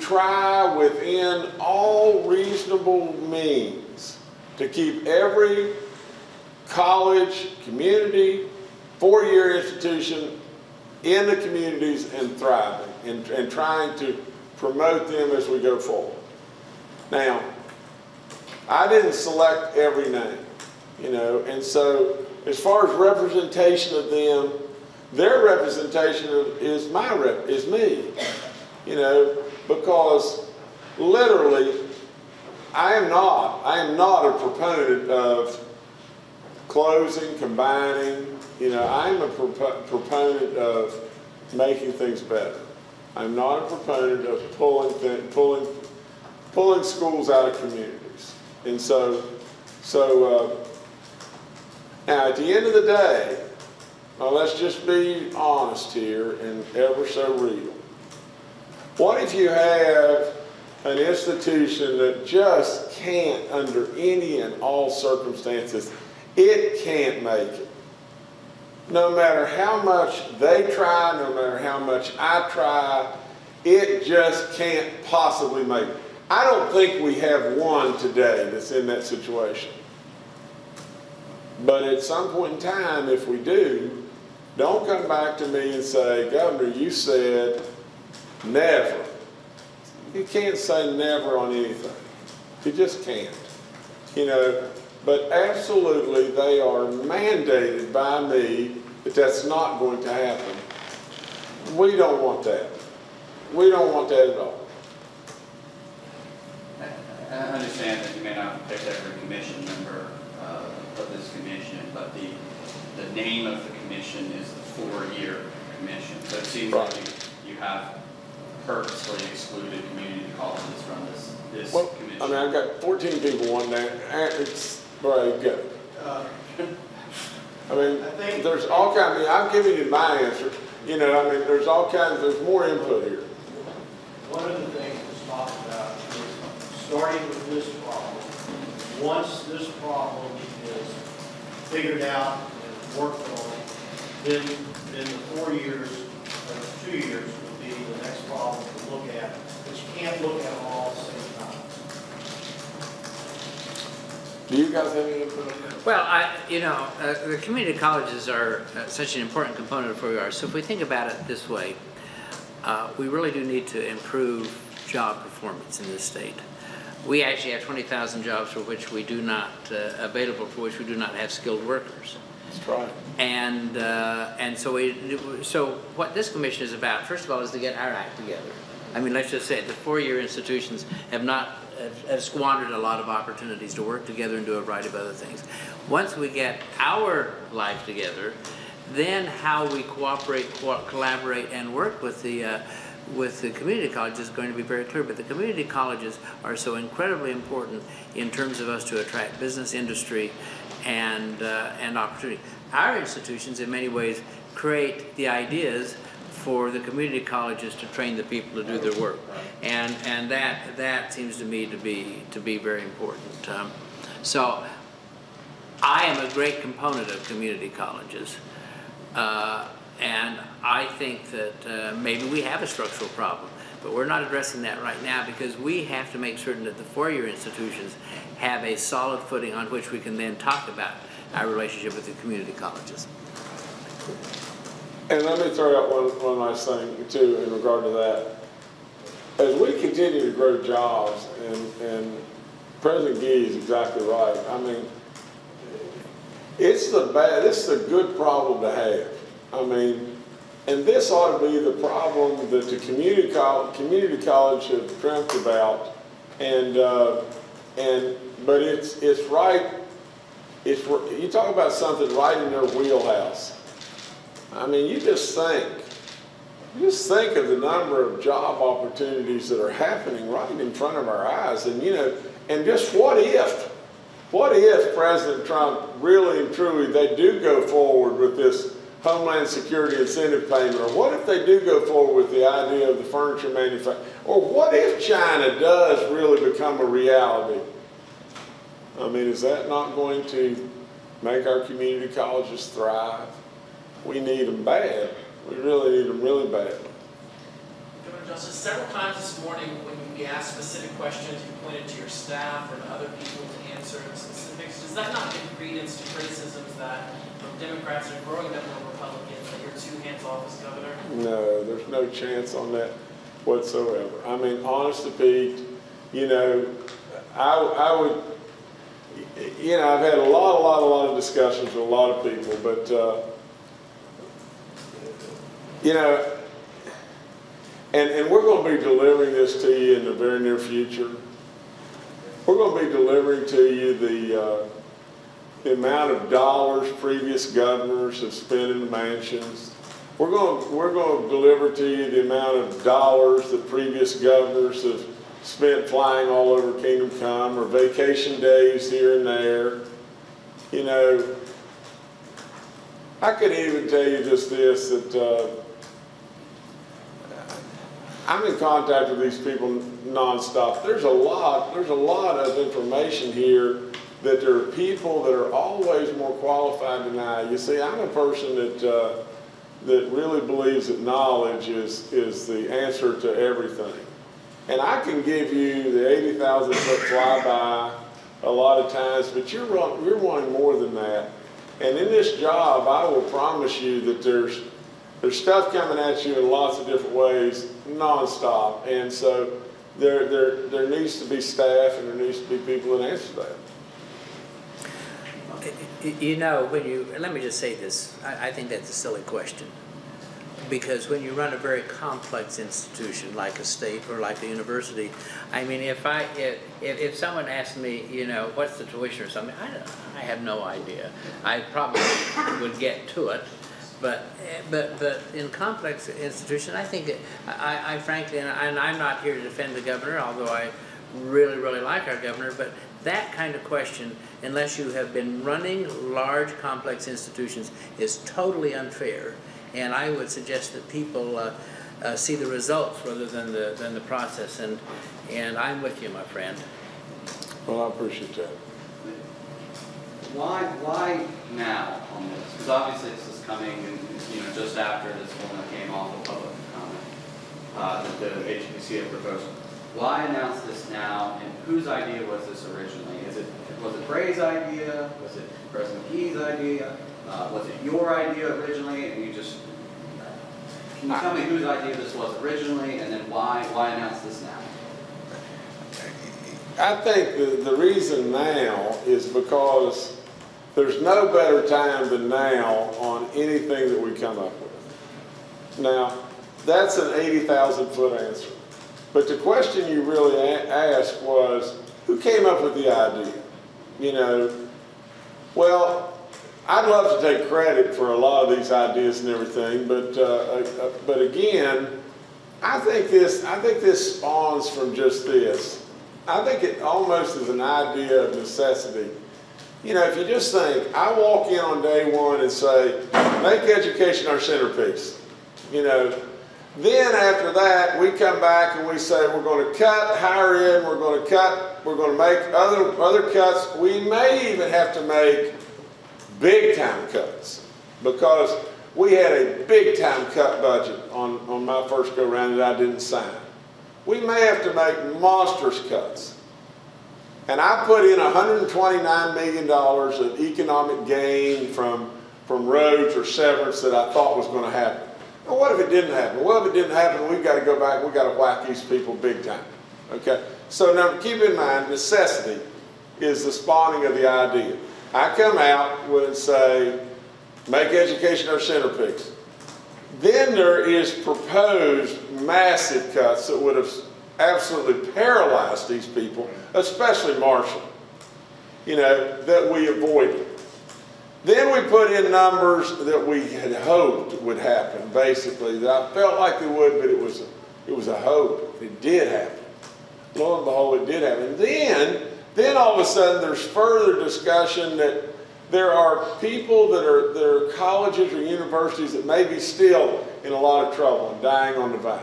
try within all reasonable means to keep every college, community, four-year institution in the communities and thriving, and trying to promote them as we go forward. Now, I didn't select every name, you know, and so as far as representation of them, their representation is me, you know, because literally I am not a proponent of closing, combining, you know, I'm a proponent of making things better. I'm not a proponent of pulling schools out of communities. And so now at the end of the day, well, let's just be honest here and ever so real. What if you have an institution that just can't, under any and all circumstances, it can't make it? No matter how much they try, no matter how much I try, it just can't possibly make it. I don't think we have one today that's in that situation. But at some point in time, if we do, don't come back to me and say, Governor, you said Never. You can't say never on anything. You just can't. You know, but absolutely they are mandated by me that that's not going to happen. We don't want that. We don't want that at all. I understand that you may not pick every commission member of this commission, but the name of the commission is the four-year commission. So it seems like you have purposely excluded community colleges from this commission. I mean, I've got 14 people on there. It's very good. I mean, there's all kinds. I mean, I'm giving you my answer. You know, I mean, there's all kinds. There's more input here. One of the things that's talked about is starting with this problem. Once this problem is figured out and worked on, then the 4 years or 2 years would be the next problem to look at. But you can't look at them all at the same time. Do you guys have any input on that? Well, the community colleges are such an important component of where we are. So if we think about it this way, we really do need to improve job performance in this state. We actually have 20,000 jobs for which we do not, available for which we do not have skilled workers. That's right. And so what this commission is about, first of all, is to get our act together. I mean, let's just say it, the four-year institutions have squandered a lot of opportunities to work together and do a variety of other things. Once we get our life together, then how we cooperate, collaborate, and work with the community colleges is going to be very clear. But the community colleges are so incredibly important in terms of us to attract business, industry, and opportunity. Our institutions, in many ways, create the ideas for the community colleges to train the people to do their work, and that seems to me to be very important. So I am a great component of community colleges, and I think that maybe we have a structural problem, but we're not addressing that right now because we have to make certain that the four-year institutions have a solid footing on which we can then talk about our relationship with the community colleges. And let me throw out one last thing, too, in regard to that. As we continue to grow jobs, and President Gee is exactly right, I mean, this is a good problem to have. I mean, and this ought to be the problem that the community college have dreamt about, but it's right. You talk about something right in their wheelhouse. I mean, you just think of the number of job opportunities that are happening right in front of our eyes, and you know, and just what if President Trump really and truly they do go forward with this Homeland Security incentive payment, or what if they do go forward with the idea of the furniture manufacturer, or what if China does really become a reality? I mean, is that not going to make our community colleges thrive? We need them bad. We really need them really bad. Governor Justice, several times this morning when you asked specific questions, you pointed to your staff or to other people to answer the specifics. Does that not give credence to criticisms that Democrats are growing that more Republicans, that you're too hands-off as governor? No, there's no chance on that whatsoever. I mean, honest to Pete, you know, I would, you know, I've had a lot of discussions with a lot of people, but you know, and we're going to be delivering this to you in the very near future. We're going to be delivering to you the amount of dollars previous governors have spent in the mansions. We're going to deliver to you the amount of dollars that previous governors have spent flying all over Kingdom Come, or vacation days here and there. You know, I could even tell you just this, that I'm in contact with these people nonstop. There's a lot of information here that there are people that are always more qualified than I. You see, I'm a person that really believes that knowledge is the answer to everything. And I can give you the 80,000 foot flyby a lot of times, but you're wanting more than that. And in this job, I will promise you that There's stuff coming at you in lots of different ways, nonstop. And so there needs to be staff and there needs to be people that answer that. You know, let me just say this, I think that's a silly question. Because when you run a very complex institution like a state or like a university, I mean, if someone asked me, you know, what's the tuition or something, I have no idea. I probably would get to it, but in complex institutions, I think I frankly, and I'm not here to defend the governor, although I really like our governor, but that kind of question, unless you have been running large complex institutions, is totally unfair. And I would suggest that people see the results rather than the process. And I'm with you, my friend. Well, I appreciate that. Why now on this? Because obviously this is coming, just after this one came off of public comment, that the HPC had proposed. Why announce this now, and whose idea was this originally? Was it Bray's idea? Was it President McKee's idea? Was it your idea originally, and you just, can you tell me whose idea this was originally, and then why announce this now? I think the reason now is because there's no better time than now on anything that we come up with. Now, that's an 80,000 foot answer. But the question you really asked was, who came up with the idea? You know, well, I'd love to take credit for a lot of these ideas and everything, but again, I think this spawns from just this. I think it almost is an idea of necessity. You know, if you just think, I walk in on day one and say, make education our centerpiece. You know, then after that, we come back and we say, we're going to cut higher ed, we're going to make other cuts. We may even have to make big time cuts, because we had a big time cut budget on my first go round that I didn't sign. We may have to make monstrous cuts. And I put in $129 million of economic gain from roads or severance that I thought was going to happen. Well, what if it didn't happen? Well, if it didn't happen, we've got to go back, we've got to whack these people big time. Okay? So now keep in mind, necessity is the spawning of the idea. I come out and say, make education our centerpiece. Then there is proposed massive cuts that would have absolutely paralyzed these people, especially Marshall, you know, that we avoided. Then we put in numbers that we had hoped would happen, basically, that I felt like they would, but it was a hope. It did happen. Lo and behold, it did happen. And then all of a sudden there's further discussion that there are people that are colleges or universities that may be still in a lot of trouble and dying on the vine.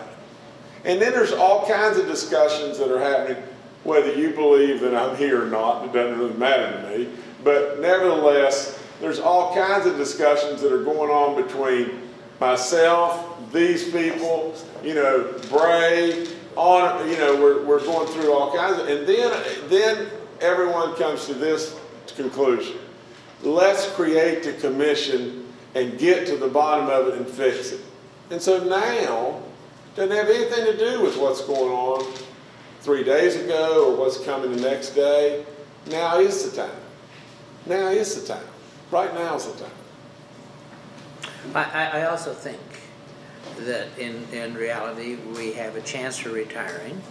And then there's all kinds of discussions that are happening, whether you believe that I'm here or not, it doesn't really matter to me. But nevertheless, there's all kinds of discussions that are going on between myself, these people, you know, Bray, on, you know, we're going through all kinds of, and then everyone comes to this conclusion. Let's create the commission and get to the bottom of it and fix it. And so now, it doesn't have anything to do with what's going on 3 days ago or what's coming the next day. Now is the time. Now is the time. Right now is the time. I also think that in reality we have a chance for retiring,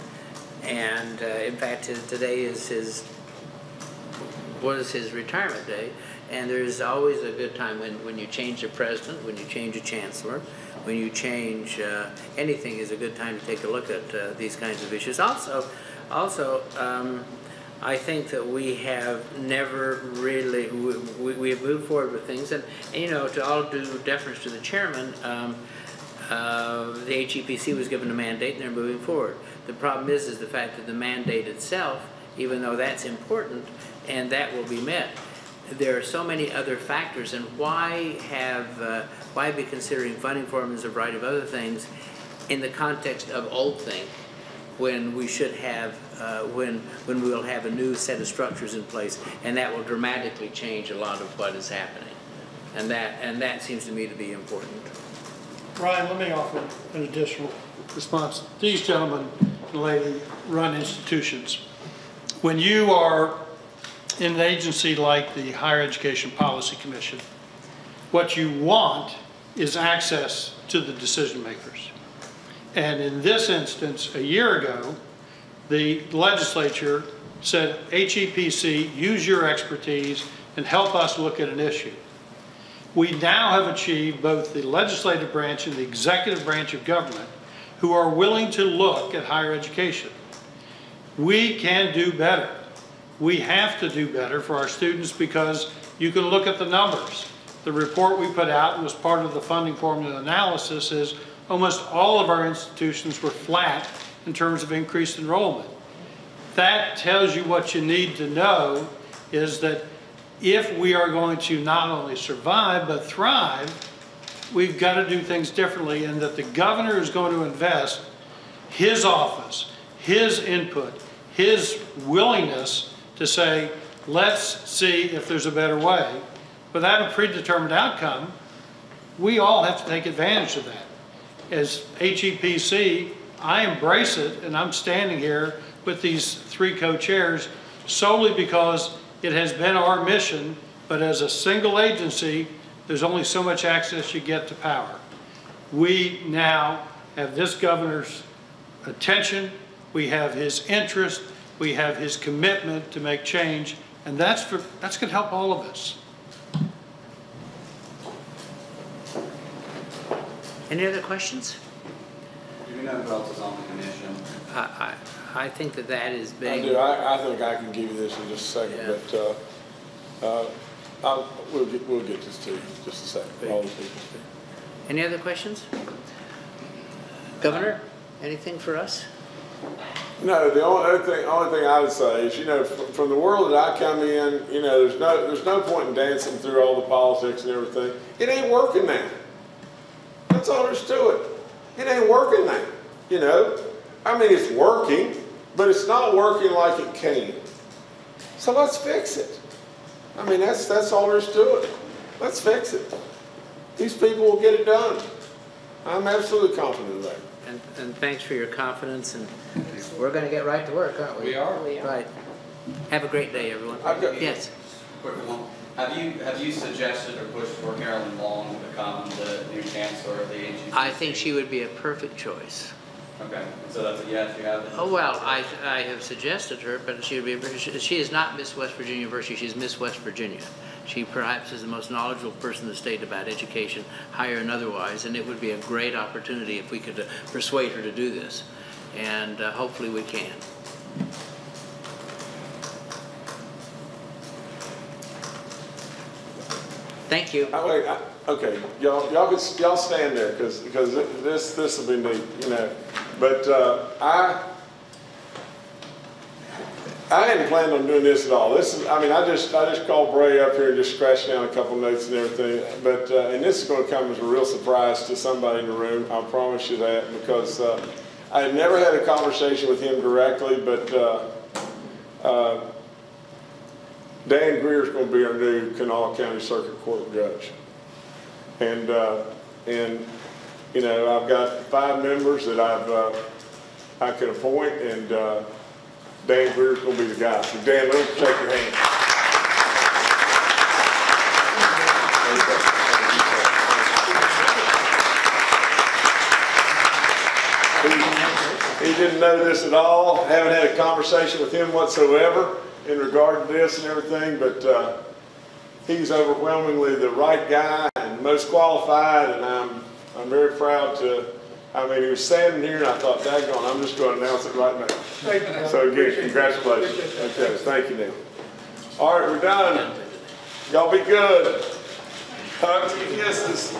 and in fact today is his retirement day, and there's always a good time when you change the president, when you change a chancellor, when you change anything is a good time to take a look at these kinds of issues. Also, I think that we have never really, we have moved forward with things, and you know, to all due deference to the chairman, the HEPC was given a mandate and they're moving forward. The problem is the fact that the mandate itself, even though that's important and that will be met, there are so many other factors, and why be considering funding formulas, a variety of other things in the context of old things, when we should have, when we will have a new set of structures in place, and that will dramatically change a lot of what is happening. And that seems to me to be important. Ryan, let me offer an additional response. These gentlemen and lady run institutions. When you are in an agency like the Higher Education Policy Commission, what you want is access to the decision makers. And in this instance, a year ago, the legislature said, HEPC, use your expertise and help us look at an issue. We now have achieved both the legislative branch and the executive branch of government who are willing to look at higher education. We can do better. We have to do better for our students because you can look at the numbers. The report we put out was part of the funding formula analysis is almost all of our institutions were flat in terms of increased enrollment. That tells you what you need to know is that if we are going to not only survive but thrive, we've got to do things differently, and that the governor is going to invest his office, his input, his willingness to say, let's see if there's a better way. Without a predetermined outcome, we all have to take advantage of that. As HEPC, I embrace it, and I'm standing here with these three co-chairs solely because it has been our mission, but as a single agency, there's only so much access you get to power. We now have this governor's attention, we have his interest, we have his commitment to make change, and that's going to help all of us. Any other questions? Do we know who else is on the commission? I think that is I big. do. I think I can give you this in just a second, Yeah. but we'll get this to you in just a second. All the people. Any other questions? Governor, anything for us? No, the only thing I would say is, you know, from the world that I come in, you know, there's no point in dancing through all the politics and everything. It ain't working now. That's all there's to it. It ain't working now. You know, I mean, it's working, but it's not working like it can. So let's fix it. I mean, that's all there's to it. Let's fix it. These people will get it done. I'm absolutely confident of that. And thanks for your confidence, and we're going to get right to work, aren't we? We are. Right. Have a great day, everyone. Yes. Quick one. Have you suggested or pushed for Carolyn Long to become the new chancellor of the HEPC? I think she would be a perfect choice. Okay, so that's a yes, you have it? Oh, well, I have suggested her, but she is not Miss West Virginia University, she's Miss West Virginia. She perhaps is the most knowledgeable person in the state about education, higher and otherwise, and it would be a great opportunity if we could persuade her to do this. And hopefully we can. Thank you. Okay, y'all stand there because this will be neat, you know. But I hadn't planned on doing this at all. I just called Bray up here and just scratched down a couple notes and everything. But and this is going to come as a real surprise to somebody in the room. I promise you that, because I had never had a conversation with him directly, but Dan Greer is going to be our new Kanawha County Circuit Court judge. And you know, I've got 5 members that I can appoint, and Dan Greer is going to be the guy. So Dan, let me shake your hand. He didn't know this at all. Haven't had a conversation with him whatsoever in regard to this and everything, but he's overwhelmingly the right guy and most qualified, and I'm very proud to. I mean, he was standing here, and I thought, daggone, I'm just going to announce it right now. Thank you. So again, congratulations. Okay, thank you, Neil. All right, we're done. Y'all be good. Hugs and kisses.